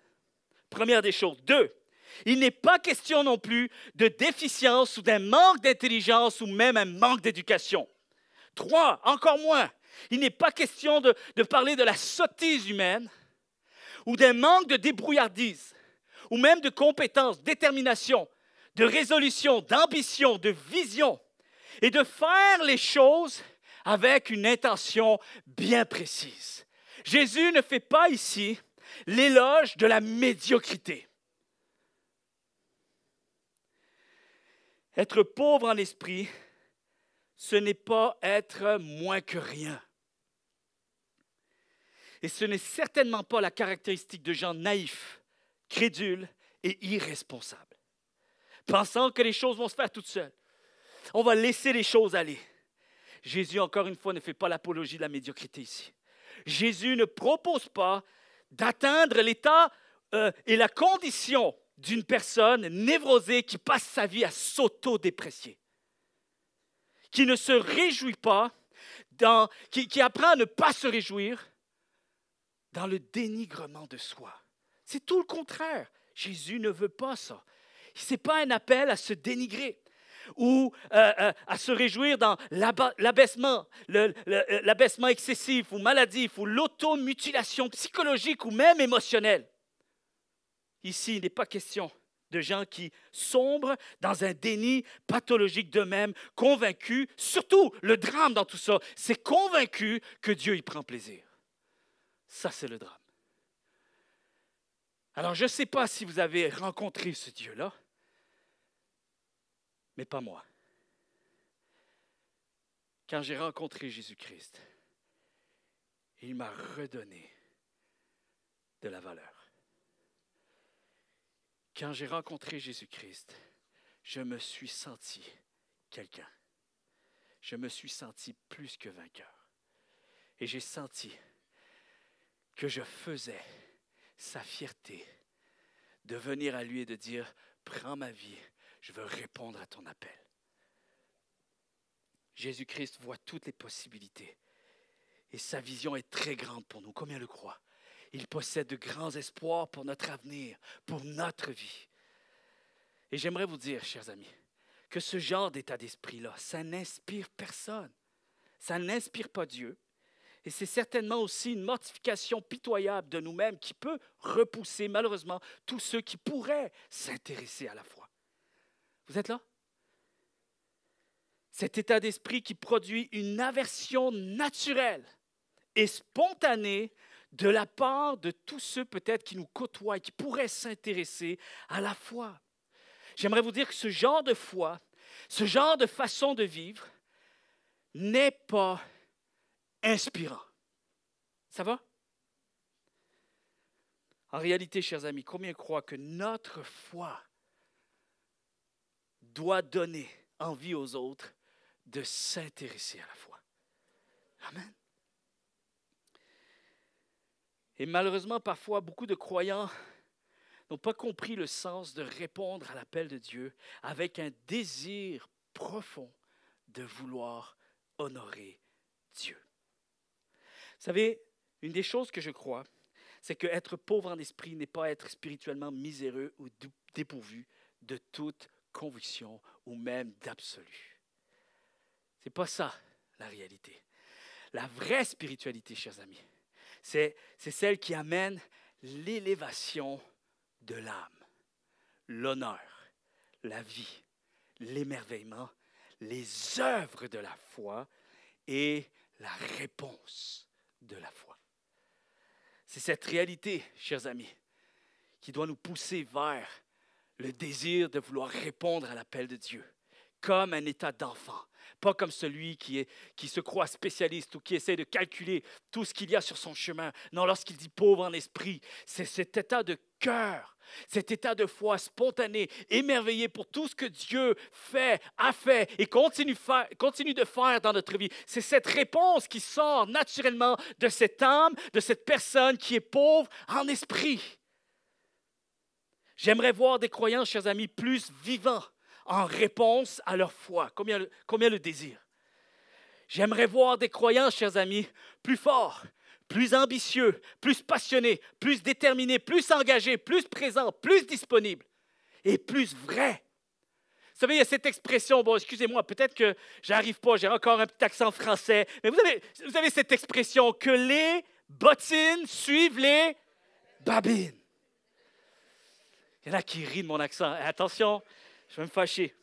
Première des choses. 2, il n'est pas question non plus de déficience ou d'un manque d'intelligence ou même un manque d'éducation. 3, encore moins. Il n'est pas question de parler de la sottise humaine ou d'un manque de débrouillardise ou même de compétences, détermination, de résolution, d'ambition, de vision et de faire les choses avec une intention bien précise. Jésus ne fait pas ici l'éloge de la médiocrité. Être pauvre en esprit, ce n'est pas être moins que rien. Et ce n'est certainement pas la caractéristique de gens naïfs, crédules et irresponsables, pensant que les choses vont se faire toutes seules. On va laisser les choses aller. Jésus, encore une fois, ne fait pas l'apologie de la médiocrité ici. Jésus ne propose pas d'atteindre l'état et la condition d'une personne névrosée qui passe sa vie à s'auto-déprécier, qui ne se réjouit pas, qui apprend à ne pas se réjouir dans le dénigrement de soi. C'est tout le contraire. Jésus ne veut pas ça. Ce n'est pas un appel à se dénigrer ou à se réjouir dans l'abaissement, l'abaissement excessif ou maladif ou l'automutilation psychologique ou même émotionnelle. Ici, il n'est pas question de gens qui sombrent dans un déni pathologique d'eux-mêmes, convaincus, surtout le drame dans tout ça, c'est convaincus que Dieu y prend plaisir. Ça, c'est le drame. Alors, je ne sais pas si vous avez rencontré ce Dieu-là, mais pas moi. Quand j'ai rencontré Jésus-Christ, il m'a redonné de la valeur. Quand j'ai rencontré Jésus-Christ, je me suis senti quelqu'un. Je me suis senti plus que vainqueur. Et j'ai senti que je faisais sa fierté de venir à lui et de dire « Prends ma vie, je veux répondre à ton appel. » Jésus-Christ voit toutes les possibilités et sa vision est très grande pour nous. Combien le croient? Il possède de grands espoirs pour notre avenir, pour notre vie. Et j'aimerais vous dire, chers amis, que ce genre d'état d'esprit-là, ça n'inspire personne. Ça n'inspire pas Dieu. Et c'est certainement aussi une mortification pitoyable de nous-mêmes qui peut repousser malheureusement tous ceux qui pourraient s'intéresser à la foi. Vous êtes là? Cet état d'esprit qui produit une aversion naturelle et spontanée de la part de tous ceux peut-être qui nous côtoient et qui pourraient s'intéresser à la foi. J'aimerais vous dire que ce genre de foi, ce genre de façon de vivre n'est pas inspirant. Ça va? En réalité, chers amis, combien croient que notre foi doit donner envie aux autres de s'intéresser à la foi? Amen. Et malheureusement, parfois, beaucoup de croyants n'ont pas compris le sens de répondre à l'appel de Dieu avec un désir profond de vouloir honorer Dieu. Vous savez, une des choses que je crois, c'est qu'être pauvre en esprit n'est pas être spirituellement miséreux ou dépourvu de toute conviction ou même d'absolu. Ce n'est pas ça, la réalité. La vraie spiritualité, chers amis, c'est celle qui amène l'élévation de l'âme, l'honneur, la vie, l'émerveillement, les œuvres de la foi et la réponse de la foi. C'est cette réalité, chers amis, qui doit nous pousser vers le désir de vouloir répondre à l'appel de Dieu, comme un état d'enfant, pas comme celui qui se croit spécialiste ou qui essaie de calculer tout ce qu'il y a sur son chemin. Non, lorsqu'il dit pauvre en esprit, c'est cet état de cœur, cet état de foi spontané, émerveillé pour tout ce que Dieu a fait et continue de faire dans notre vie. C'est cette réponse qui sort naturellement de cette âme, de cette personne qui est pauvre en esprit. J'aimerais voir des croyants, chers amis, plus vivants en réponse à leur foi. Combien le désir? J'aimerais voir des croyants, chers amis, plus forts, plus ambitieux, plus passionnés, plus déterminés, plus engagés, plus présents, plus disponibles et plus vrais. Vous savez, il y a cette expression, bon, excusez-moi, peut-être que j'arrive pas, j'ai encore un petit accent français, mais vous avez cette expression que les bottines suivent les babines. Il y en a qui rient de mon accent. Attention, je vais me fâcher.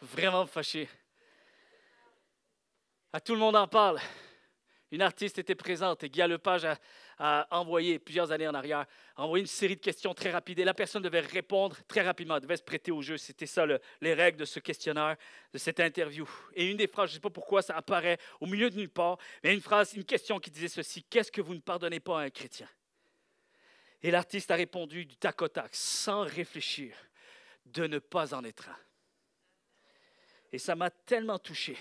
Vraiment me fâcher. Tout le monde en parle. Une artiste était présente et Guy Lepage a envoyé, plusieurs années en arrière, a envoyé une série de questions très rapides et la personne devait répondre très rapidement, elle devait se prêter au jeu. C'était ça les règles de ce questionnaire, de cette interview. Et une des phrases, je ne sais pas pourquoi, ça apparaît au milieu de nulle part, mais une question qui disait ceci: qu'est-ce que vous ne pardonnez pas à un chrétien? Et l'artiste a répondu du tac au tac, sans réfléchir, de ne pas en être un. Et ça m'a tellement touché.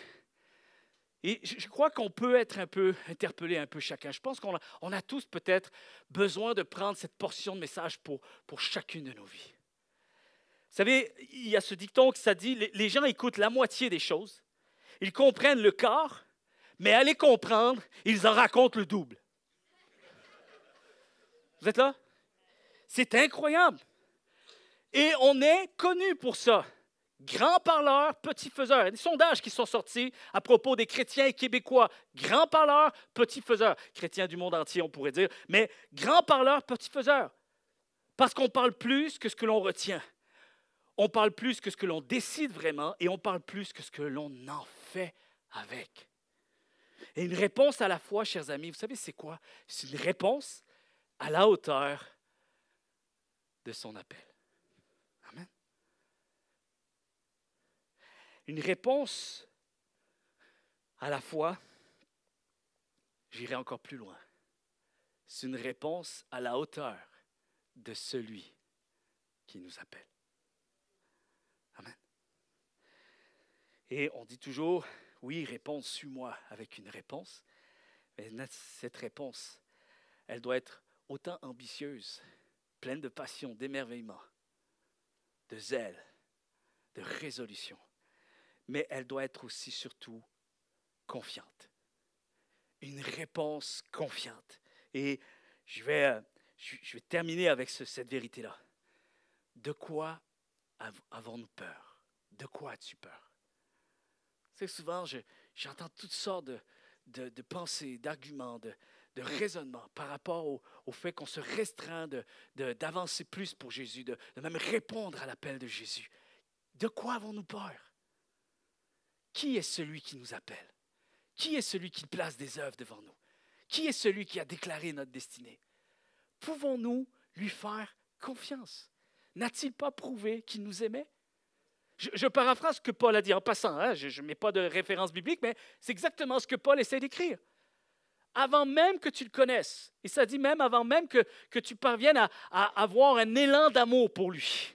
Et je crois qu'on peut être un peu interpellé, un peu chacun. Je pense qu'on a tous peut-être besoin de prendre cette portion de message pour chacune de nos vies. Vous savez, il y a ce dicton qui ça dit, les gens écoutent la moitié des choses, ils comprennent le quart, mais à les comprendre, ils en racontent le double. Vous êtes là? C'est incroyable. Et on est connu pour ça. Grand parleur, petit faiseur. Il y a des sondages qui sont sortis à propos des chrétiens québécois. Grand parleur, petit faiseur. Chrétiens du monde entier, on pourrait dire. Mais grand parleur, petit faiseur. Parce qu'on parle plus que ce que l'on retient. On parle plus que ce que l'on décide vraiment et on parle plus que ce que l'on en fait avec. Et une réponse à la foi, chers amis, vous savez c'est quoi? C'est une réponse à la hauteur de son appel. Amen. Une réponse à la foi, j'irai encore plus loin. C'est une réponse à la hauteur de celui qui nous appelle. Amen. Et on dit toujours, oui, réponse, suis-moi avec une réponse. Mais cette réponse, elle doit être autant ambitieuse, pleine de passion, d'émerveillement, de zèle, de résolution. Mais elle doit être aussi, surtout, confiante. Une réponse confiante. Et je vais terminer avec cette vérité-là. De quoi avons-nous peur? De quoi as-tu peur? C'est souvent, j'entends toutes sortes de pensées, d'arguments, de raisonnements par rapport au fait qu'on se restreint d'avancer plus pour Jésus, de même répondre à l'appel de Jésus. De quoi avons-nous peur? Qui est celui qui nous appelle? Qui est celui qui place des œuvres devant nous? Qui est celui qui a déclaré notre destinée? Pouvons-nous lui faire confiance? N'a-t-il pas prouvé qu'il nous aimait? Je paraphrase ce que Paul a dit en passant. Hein? Je ne mets pas de référence biblique, mais c'est exactement ce que Paul essaie d'écrire. Avant même que tu le connaisses, et ça dit même avant même que tu parviennes à avoir un élan d'amour pour lui,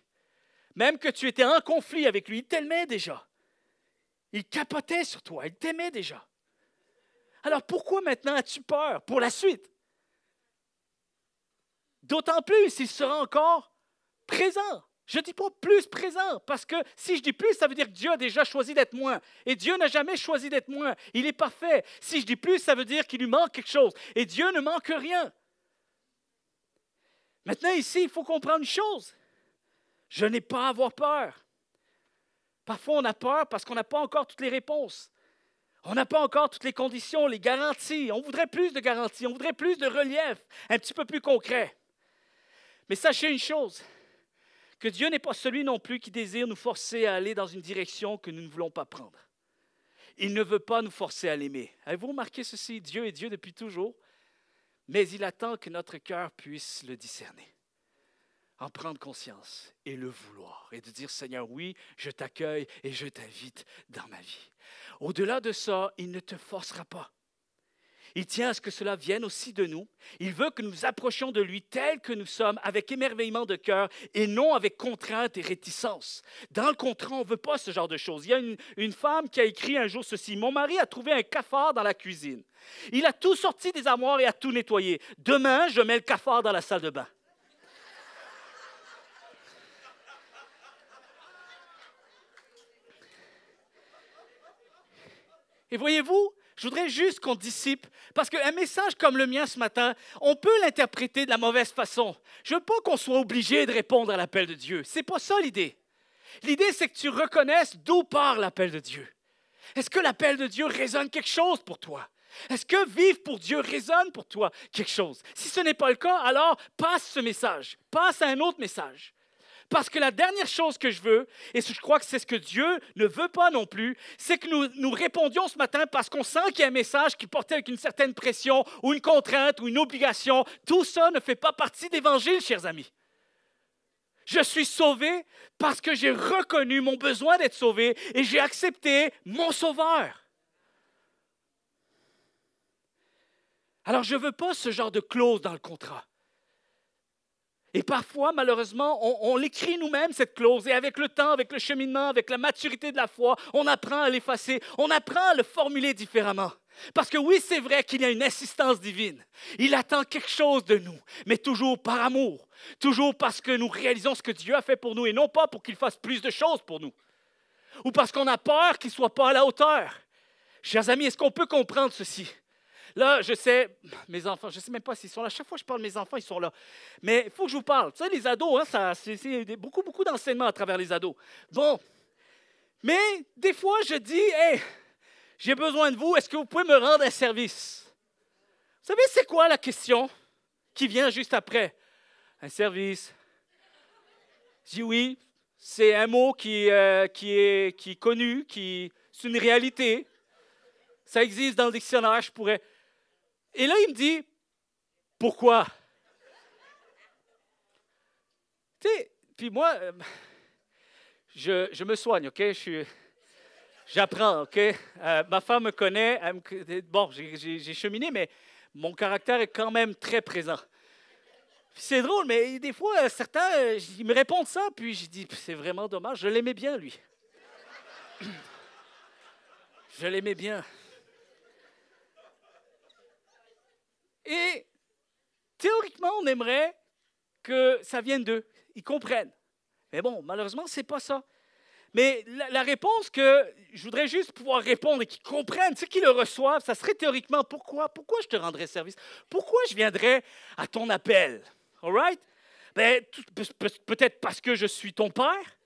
même que tu étais en conflit avec lui, il t'aimait déjà. Il capotait sur toi, il t'aimait déjà. Alors pourquoi maintenant as-tu peur pour la suite? D'autant plus s'il sera encore présent. Je ne dis pas plus présent, parce que si je dis plus, ça veut dire que Dieu a déjà choisi d'être moins. Et Dieu n'a jamais choisi d'être moins. Il est parfait. Si je dis plus, ça veut dire qu'il lui manque quelque chose. Et Dieu ne manque rien. Maintenant, ici, il faut comprendre une chose. Je n'ai pas à avoir peur. Parfois, on a peur parce qu'on n'a pas encore toutes les réponses. On n'a pas encore toutes les conditions, les garanties. On voudrait plus de garanties, on voudrait plus de relief, un petit peu plus concret. Mais sachez une chose, que Dieu n'est pas celui non plus qui désire nous forcer à aller dans une direction que nous ne voulons pas prendre. Il ne veut pas nous forcer à l'aimer. Avez-vous remarqué ceci? Dieu est Dieu depuis toujours, mais il attend que notre cœur puisse le discerner. en prendre conscience et le vouloir. Et de dire, Seigneur, oui, je t'accueille et je t'invite dans ma vie. Au-delà de ça, il ne te forcera pas. Il tient à ce que cela vienne aussi de nous. Il veut que nous nous approchions de lui tel que nous sommes, avec émerveillement de cœur et non avec contrainte et réticence. Dans le contrat, on ne veut pas ce genre de choses. Il y a une femme qui a écrit un jour ceci. « Mon mari a trouvé un cafard dans la cuisine. Il a tout sorti des armoires et a tout nettoyé. Demain, je mets le cafard dans la salle de bain. » Et voyez-vous, je voudrais juste qu'on dissipe, parce qu'un message comme le mien ce matin, on peut l'interpréter de la mauvaise façon. Je ne veux pas qu'on soit obligé de répondre à l'appel de Dieu. Ce n'est pas ça l'idée. L'idée, c'est que tu reconnaisses d'où part l'appel de Dieu. Est-ce que l'appel de Dieu résonne quelque chose pour toi? Est-ce que vivre pour Dieu résonne pour toi quelque chose? Si ce n'est pas le cas, alors passe ce message, passe à un autre message. Parce que la dernière chose que je veux, et je crois que c'est ce que Dieu ne veut pas non plus, c'est que nous répondions ce matin parce qu'on sent qu'il y a un message qui portait avec une certaine pression ou une contrainte ou une obligation. Tout ça ne fait pas partie de l'Évangile, chers amis. Je suis sauvé parce que j'ai reconnu mon besoin d'être sauvé et j'ai accepté mon Sauveur. Alors, je ne veux pas ce genre de clause dans le contrat. Et parfois, malheureusement, on l'écrit nous-mêmes, cette clause. Et avec le temps, avec le cheminement, avec la maturité de la foi, on apprend à l'effacer. On apprend à le formuler différemment. Parce que oui, c'est vrai qu'il y a une assistance divine. Il attend quelque chose de nous, mais toujours par amour. Toujours parce que nous réalisons ce que Dieu a fait pour nous et non pas pour qu'il fasse plus de choses pour nous. Ou parce qu'on a peur qu'il ne soit pas à la hauteur. Chers amis, est-ce qu'on peut comprendre ceci? Là, je sais, mes enfants, je ne sais même pas s'ils sont là. Chaque fois que je parle de mes enfants, ils sont là. Mais il faut que je vous parle. Tu sais, les ados, hein, c'est beaucoup d'enseignements à travers les ados. Bon, mais des fois, je dis, « Hey, j'ai besoin de vous. Est-ce que vous pouvez me rendre un service? » Vous savez, c'est quoi la question qui vient juste après? Un service. Je dis oui, c'est un mot qui est connu, c'est une réalité. Ça existe dans le dictionnaire, je pourrais... Et là, il me dit, pourquoi? Tu sais, puis moi, je me soigne, OK? J'apprends, OK? Ma femme me connaît. Bon, j'ai cheminé, mais mon caractère est quand même très présent. C'est drôle, mais des fois, certains, ils me répondent ça, puis je dis, c'est vraiment dommage. Je l'aimais bien, lui. Je l'aimais bien. Et théoriquement, on aimerait que ça vienne d'eux. Ils comprennent. Mais bon, malheureusement, ce n'est pas ça. Mais la réponse que je voudrais juste pouvoir répondre et qu'ils comprennent, ceux qui le reçoivent, ça serait théoriquement pourquoi? Pourquoi je te rendrais service? Pourquoi je viendrais à ton appel? All right? Ben, peut-être parce que je suis ton père.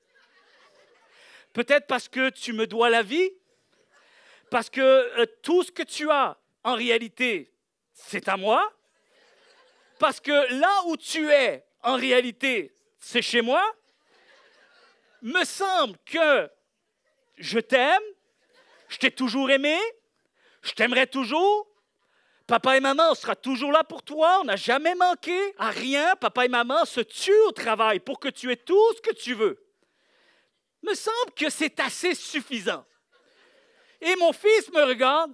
Peut-être parce que tu me dois la vie. Parce que tout ce que tu as, en réalité, c'est à moi. Parce que là où tu es, en réalité, c'est chez moi. Me semble que je t'aime, je t'ai toujours aimé, je t'aimerai toujours. Papa et maman, on sera toujours là pour toi, on n'a jamais manqué à rien. Papa et maman se tuent au travail pour que tu aies tout ce que tu veux. Me semble que c'est assez suffisant. Et mon fils me regarde.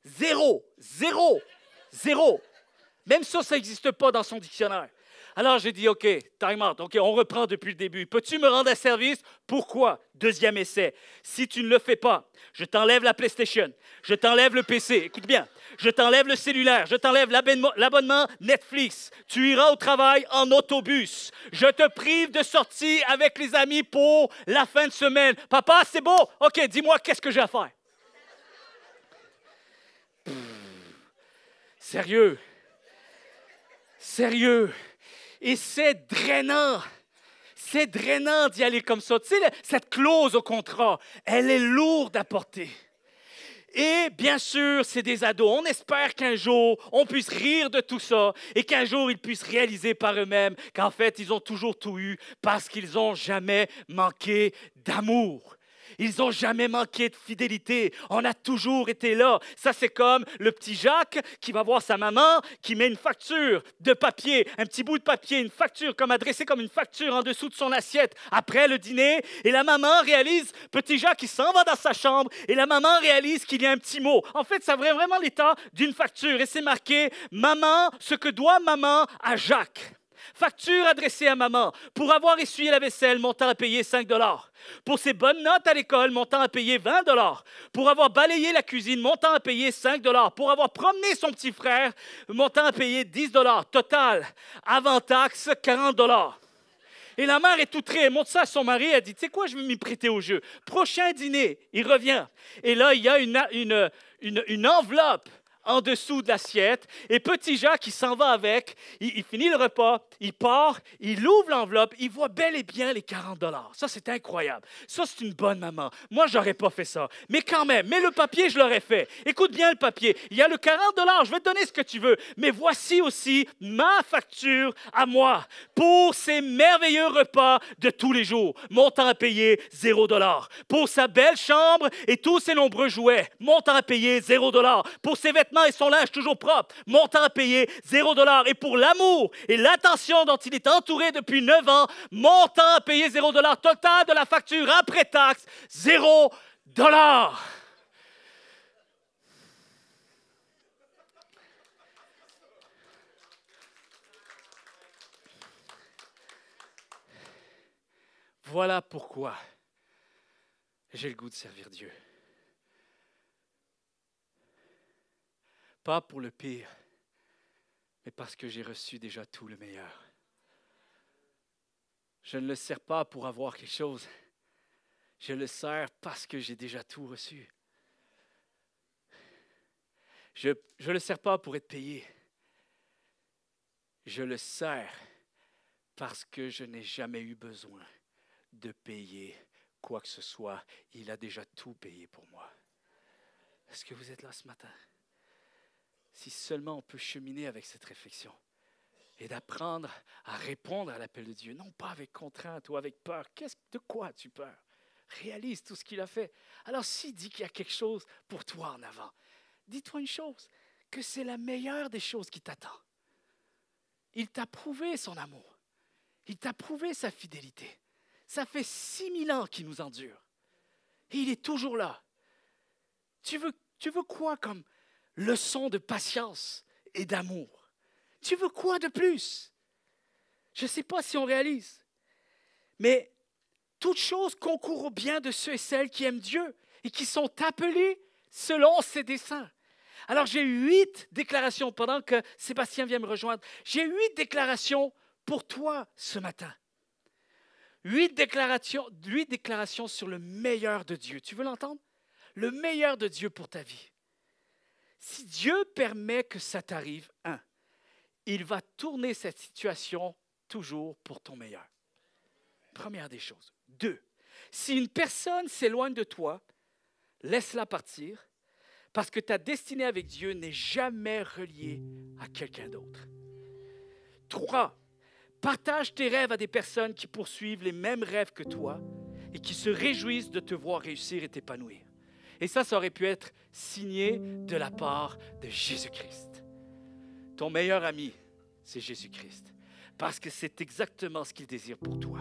Zéro. Même ça n'existe pas dans son dictionnaire. Alors, j'ai dit, OK, time out. OK, on reprend depuis le début. Peux-tu me rendre un service? Pourquoi? Deuxième essai. Si tu ne le fais pas, je t'enlève la PlayStation, je t'enlève le PC. Écoute bien, je t'enlève le cellulaire, je t'enlève l'abonnement Netflix. Tu iras au travail en autobus. Je te prive de sortie avec les amis pour la fin de semaine. Papa, c'est beau? OK, dis-moi, qu'est-ce que j'ai à faire? Sérieux. Et c'est drainant. C'est drainant d'y aller comme ça. Tu sais, cette clause au contrat, elle est lourde à porter. Et bien sûr, c'est des ados. On espère qu'un jour, on puisse rire de tout ça et qu'un jour, ils puissent réaliser par eux-mêmes qu'en fait, ils ont toujours tout eu parce qu'ils n'ont jamais manqué d'amour. Ils n'ont jamais manqué de fidélité. On a toujours été là. Ça, c'est comme le petit Jacques qui va voir sa maman, qui met une facture de papier, un petit bout de papier, une facture comme adressée comme une facture en dessous de son assiette après le dîner. Et la maman réalise, petit Jacques, il s'en va dans sa chambre et la maman réalise qu'il y a un petit mot. En fait, ça a vraiment l'état d'une facture et c'est marqué « Maman, ce que doit maman à Jacques ». Facture adressée à maman pour avoir essuyé la vaisselle, montant à payer 5 $. Pour ses bonnes notes à l'école, montant à payer 20 $. Pour avoir balayé la cuisine, montant à payer 5 $. Pour avoir promené son petit frère, montant à payer 10 $. Total, avant taxe, 40 $. Et la mère est outrée, elle montre ça à son mari, elle dit, tu sais quoi, je vais m'y prêter au jeu. Prochain dîner, il revient. Et là, il y a une enveloppe en dessous de l'assiette. Et petit Jacques, il s'en va avec, il finit le repas, il part, il ouvre l'enveloppe, il voit bel et bien les 40 $. Ça, c'est incroyable. Ça, c'est une bonne maman. Moi, je n'aurais pas fait ça. Mais quand même, mais le papier, je l'aurais fait. Écoute bien le papier. Il y a le 40 $, je vais te donner ce que tu veux. Mais voici aussi ma facture à moi pour ces merveilleux repas de tous les jours. Montant à payer 0 $. Pour sa belle chambre et tous ses nombreux jouets. Montant à payer 0 $. Pour ses vêtements et son linge toujours propre, montant à payer 0 $. Et pour l'amour et l'attention dont il est entouré depuis 9 ans, montant à payer 0 $. Total de la facture après taxe, 0 $. Voilà pourquoi j'ai le goût de servir Dieu. Pas pour le pire, mais parce que j'ai reçu déjà tout le meilleur. Je ne le sers pas pour avoir quelque chose. Je le sers parce que j'ai déjà tout reçu. Je ne le sers pas pour être payé. Je le sers parce que je n'ai jamais eu besoin de payer quoi que ce soit. Il a déjà tout payé pour moi. Est-ce que vous êtes là ce matin? Si seulement on peut cheminer avec cette réflexion et d'apprendre à répondre à l'appel de Dieu, non pas avec contrainte ou avec peur. De quoi as-tu peur? Réalise tout ce qu'il a fait. Alors s'il dit qu'il y a quelque chose pour toi en avant, dis-toi une chose, que c'est la meilleure des choses qui t'attend. Il t'a prouvé son amour. Il t'a prouvé sa fidélité. Ça fait 6000 ans qu'il nous endure. Et il est toujours là. Tu veux quoi comme leçon de patience et d'amour? Tu veux quoi de plus? Je ne sais pas si on réalise, mais toute chose concourt au bien de ceux et celles qui aiment Dieu et qui sont appelés selon ses desseins. Alors j'ai 8 déclarations pendant que Sébastien vient me rejoindre. J'ai 8 déclarations pour toi ce matin. 8 déclarations sur le meilleur de Dieu. Tu veux l'entendre? Le meilleur de Dieu pour ta vie. Si Dieu permet que ça t'arrive, il va tourner cette situation toujours pour ton meilleur. Première des choses. 2, si une personne s'éloigne de toi, laisse-la partir parce que ta destinée avec Dieu n'est jamais reliée à quelqu'un d'autre. 3, partage tes rêves à des personnes qui poursuivent les mêmes rêves que toi et qui se réjouissent de te voir réussir et t'épanouir. Et ça aurait pu être signé de la part de Jésus-Christ. Ton meilleur ami, c'est Jésus-Christ. Parce que c'est exactement ce qu'il désire pour toi.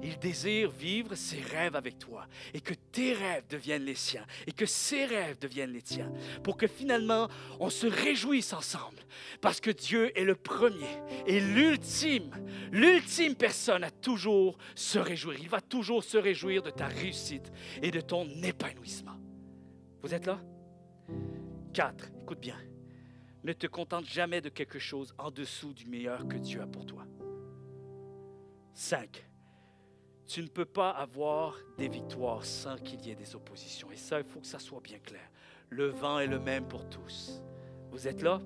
Il désire vivre ses rêves avec toi et que tes rêves deviennent les siens et que ses rêves deviennent les tiens pour que finalement, on se réjouisse ensemble parce que Dieu est le premier et l'ultime personne à toujours se réjouir. Il va toujours se réjouir de ta réussite et de ton épanouissement. Vous êtes là? 4, écoute bien. Ne te contente jamais de quelque chose en dessous du meilleur que Dieu a pour toi. 5, tu ne peux pas avoir des victoires sans qu'il y ait des oppositions. Et ça, il faut que ça soit bien clair. Le vent est le même pour tous. Vous êtes là?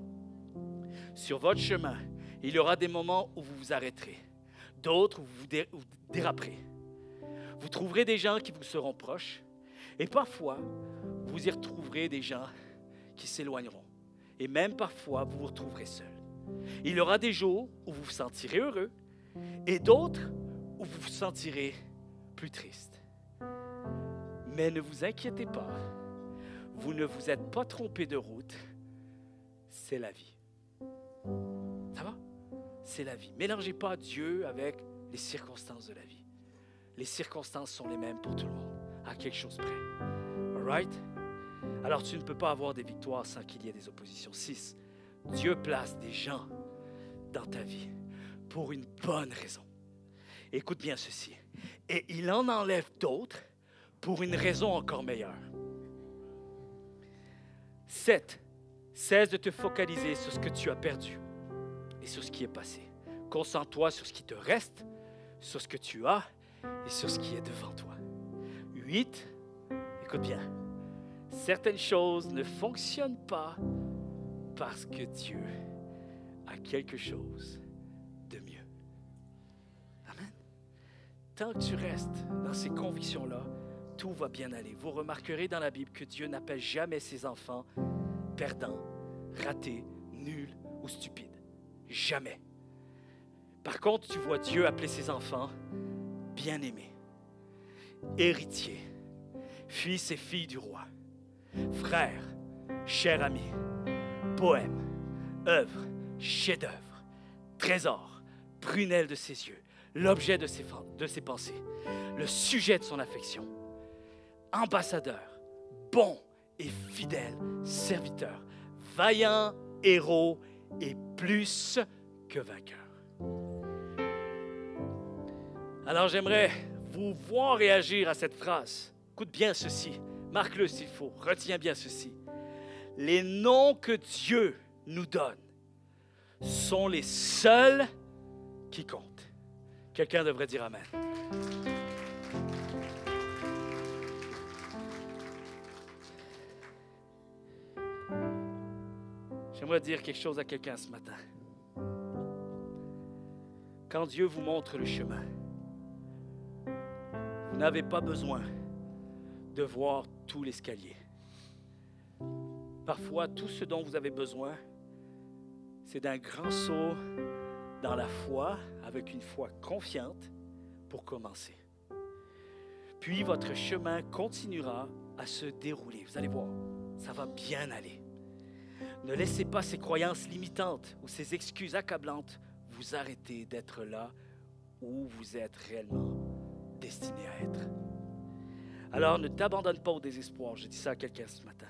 Sur votre chemin, il y aura des moments où vous vous arrêterez. D'autres où vous déraperez. Vous trouverez des gens qui vous seront proches. Et parfois, vous y retrouverez des gens qui s'éloigneront. Et même parfois, vous vous retrouverez seul. Il y aura des jours où vous vous sentirez heureux et d'autres où vous vous sentirez plus triste. Mais ne vous inquiétez pas, vous ne vous êtes pas trompé de route, c'est la vie. Ça va? C'est la vie. Mélangez pas Dieu avec les circonstances de la vie. Les circonstances sont les mêmes pour tout le monde, à quelque chose près. All right? Alors tu ne peux pas avoir des victoires sans qu'il y ait des oppositions. 6. Dieu place des gens dans ta vie pour une bonne raison. Écoute bien ceci. Et il en enlève d'autres pour une raison encore meilleure. 7. Cesse de te focaliser sur ce que tu as perdu et sur ce qui est passé. Concentre-toi sur ce qui te reste, sur ce que tu as et sur ce qui est devant toi. 8. Écoute bien. Certaines choses ne fonctionnent pas parce que Dieu a quelque chose de mieux. Amen. Tant que tu restes dans ces convictions-là, tout va bien aller. Vous remarquerez dans la Bible que Dieu n'appelle jamais ses enfants perdants, ratés, nuls ou stupides. Jamais. Par contre, tu vois Dieu appeler ses enfants bien-aimés, héritiers, fils et filles du roi, frères, chers amis, poèmes, œuvres, chefs-d'œuvre, trésors, prunelle de ses yeux, l'objet de ses pensées, le sujet de son affection, ambassadeur, bon et fidèle serviteur, vaillant héros et plus que vainqueur. Alors j'aimerais vous voir réagir à cette phrase. Écoute bien ceci, marque-le s'il faut, retiens bien ceci. Les noms que Dieu nous donne sont les seuls qui comptent. Quelqu'un devrait dire amen. J'aimerais dire quelque chose à quelqu'un ce matin. Quand Dieu vous montre le chemin, vous n'avez pas besoin de voir tout l'escalier. Parfois, tout ce dont vous avez besoin, c'est d'un grand saut dans la foi, avec une foi confiante, pour commencer. Puis, votre chemin continuera à se dérouler. Vous allez voir, ça va bien aller. Ne laissez pas ces croyances limitantes ou ces excuses accablantes vous arrêter d'être là où vous êtes réellement destiné à être. Alors, ne t'abandonne pas au désespoir. Je dis ça à quelqu'un ce matin.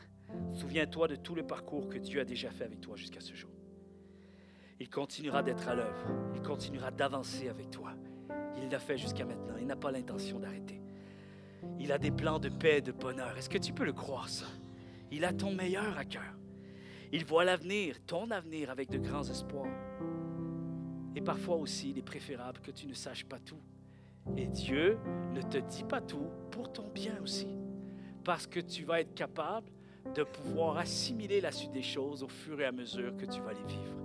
Souviens-toi de tout le parcours que Dieu a déjà fait avec toi jusqu'à ce jour. Il continuera d'être à l'œuvre. Il continuera d'avancer avec toi. Il l'a fait jusqu'à maintenant. Il n'a pas l'intention d'arrêter. Il a des plans de paix et de bonheur. Est-ce que tu peux le croire, ça? Il a ton meilleur à cœur. Il voit l'avenir, ton avenir, avec de grands espoirs. Et parfois aussi, il est préférable que tu ne saches pas tout. Et Dieu ne te dit pas tout pour ton bien aussi. Parce que tu vas être capable de pouvoir assimiler la suite des choses au fur et à mesure que tu vas les vivre.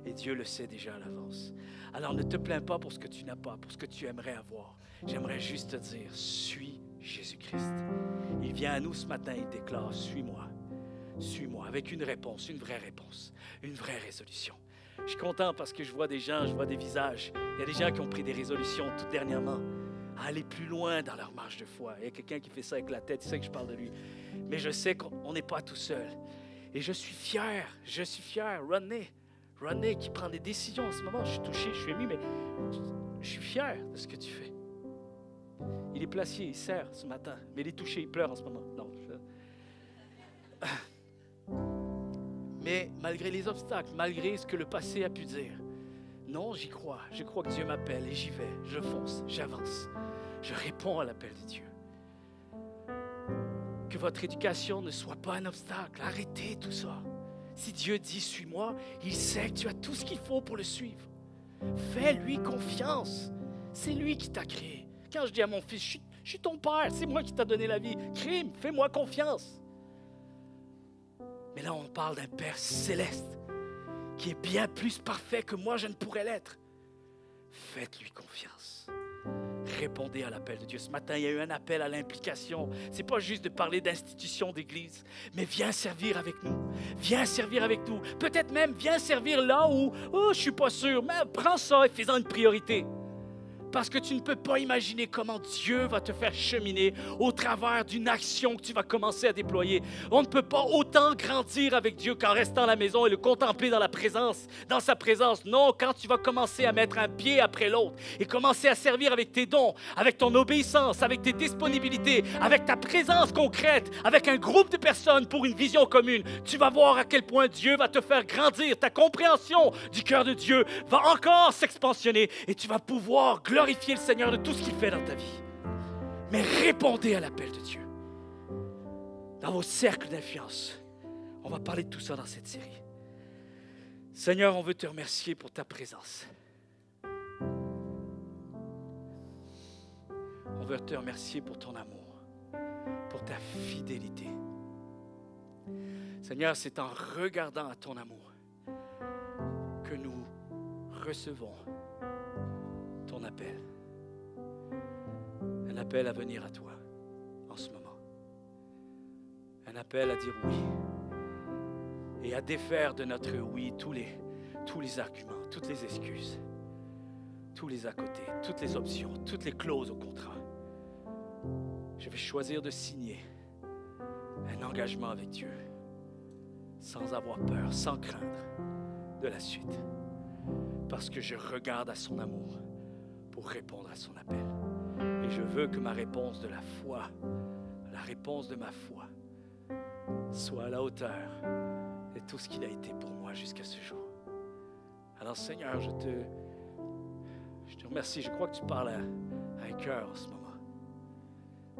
Et Dieu le sait déjà à l'avance. Alors ne te plains pas pour ce que tu n'as pas, pour ce que tu aimerais avoir. J'aimerais juste te dire, suis Jésus-Christ. Il vient à nous ce matin, il déclare, suis-moi. Suis-moi, avec une réponse, une vraie réponse, une vraie résolution. Je suis content parce que je vois des gens, je vois des visages. Il y a des gens qui ont pris des résolutions tout dernièrement à aller plus loin dans leur marche de foi. Il y a quelqu'un qui fait ça avec la tête, il sait que je parle de lui. Mais je sais qu'on n'est pas tout seul. Et je suis fier. Rodney qui prend des décisions en ce moment. Je suis touché, je suis ému, mais je suis fier de ce que tu fais. Il est placier, il sert ce matin, mais il est touché, il pleure en ce moment. Non, Mais malgré les obstacles, malgré ce que le passé a pu dire, non, j'y crois. Je crois que Dieu m'appelle et j'y vais. Je fonce, j'avance. Je réponds à l'appel de Dieu. Que votre éducation ne soit pas un obstacle. Arrêtez tout ça. Si Dieu dit « suis-moi », il sait que tu as tout ce qu'il faut pour le suivre. Fais-lui confiance. C'est lui qui t'a créé. Quand je dis à mon fils « je suis ton père, c'est moi qui t'ai donné la vie. Crime, fais-moi confiance. » Mais là, on parle d'un Père céleste qui est bien plus parfait que moi, je ne pourrais l'être. Faites-lui confiance. Répondez à l'appel de Dieu. Ce matin, il y a eu un appel à l'implication. Ce n'est pas juste de parler d'institutions d'église, mais viens servir avec nous. Viens servir avec nous. Peut-être même, viens servir là où, je ne suis pas sûr, mais prends ça et fais-en une priorité. Parce que tu ne peux pas imaginer comment Dieu va te faire cheminer au travers d'une action que tu vas commencer à déployer. On ne peut pas autant grandir avec Dieu qu'en restant à la maison et le contempler dans sa présence. Non, quand tu vas commencer à mettre un pied après l'autre et commencer à servir avec tes dons, avec ton obéissance, avec tes disponibilités, avec ta présence concrète, avec un groupe de personnes pour une vision commune, tu vas voir à quel point Dieu va te faire grandir. Ta compréhension du cœur de Dieu va encore s'expansionner et tu vas pouvoir glorifier le Seigneur de tout ce qu'il fait dans ta vie. Mais répondez à l'appel de Dieu. Dans vos cercles d'influence, on va parler de tout ça dans cette série. Seigneur, on veut te remercier pour ta présence. On veut te remercier pour ton amour, pour ta fidélité. Seigneur, c'est en regardant à ton amour que nous recevons ton appel. Un appel à venir à toi en ce moment. Un appel à dire oui. Et à défaire de notre oui tous les arguments, toutes les excuses, tous les à côté, toutes les options, toutes les clauses au contrat. Je vais choisir de signer un engagement avec Dieu sans avoir peur, sans craindre de la suite. Parce que je regarde à son amour pour répondre à son appel. Et je veux que ma réponse de la foi, la réponse de ma foi, soit à la hauteur de tout ce qu'il a été pour moi jusqu'à ce jour. Alors Seigneur, je te remercie. Je crois que tu parles à un cœur en ce moment.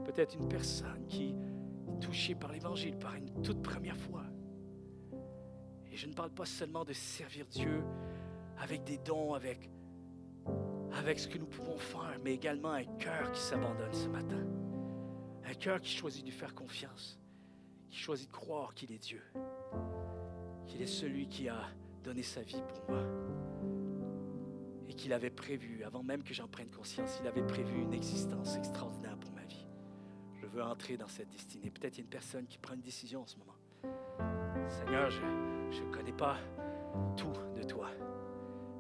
Peut-être une personne qui est touchée par l'Évangile, par une toute première fois. Et je ne parle pas seulement de servir Dieu avec des dons, avec ce que nous pouvons faire, mais également un cœur qui s'abandonne ce matin. Un cœur qui choisit de faire confiance, qui choisit de croire qu'il est Dieu, qu'il est celui qui a donné sa vie pour moi et qu'il avait prévu, avant même que j'en prenne conscience, il avait prévu une existence extraordinaire pour ma vie. Je veux entrer dans cette destinée. Peut-être il y a une personne qui prend une décision en ce moment. Seigneur, je ne connais pas tout de toi,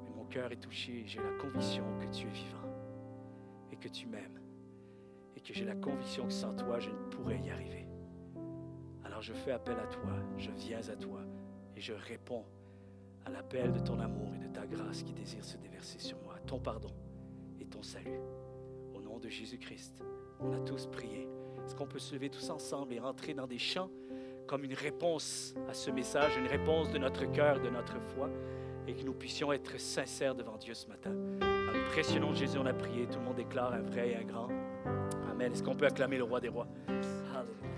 mais mon cœur est touché. J'ai la conviction que tu es vivant et que tu m'aimes et que j'ai la conviction que sans toi, je ne pourrais y arriver. Alors je fais appel à toi, je viens à toi et je réponds à l'appel de ton amour et de ta grâce qui désire se déverser sur moi, ton pardon et ton salut. Au nom de Jésus-Christ, on a tous prié. Est-ce qu'on peut se lever tous ensemble et rentrer dans des chants comme une réponse à ce message, une réponse de notre cœur, de notre foi, et que nous puissions être sincères devant Dieu ce matin. Dans le précieux nom de Jésus, on a prié. Tout le monde déclare un vrai et un grand. Amen. Est-ce qu'on peut acclamer le roi des rois? Alléluia.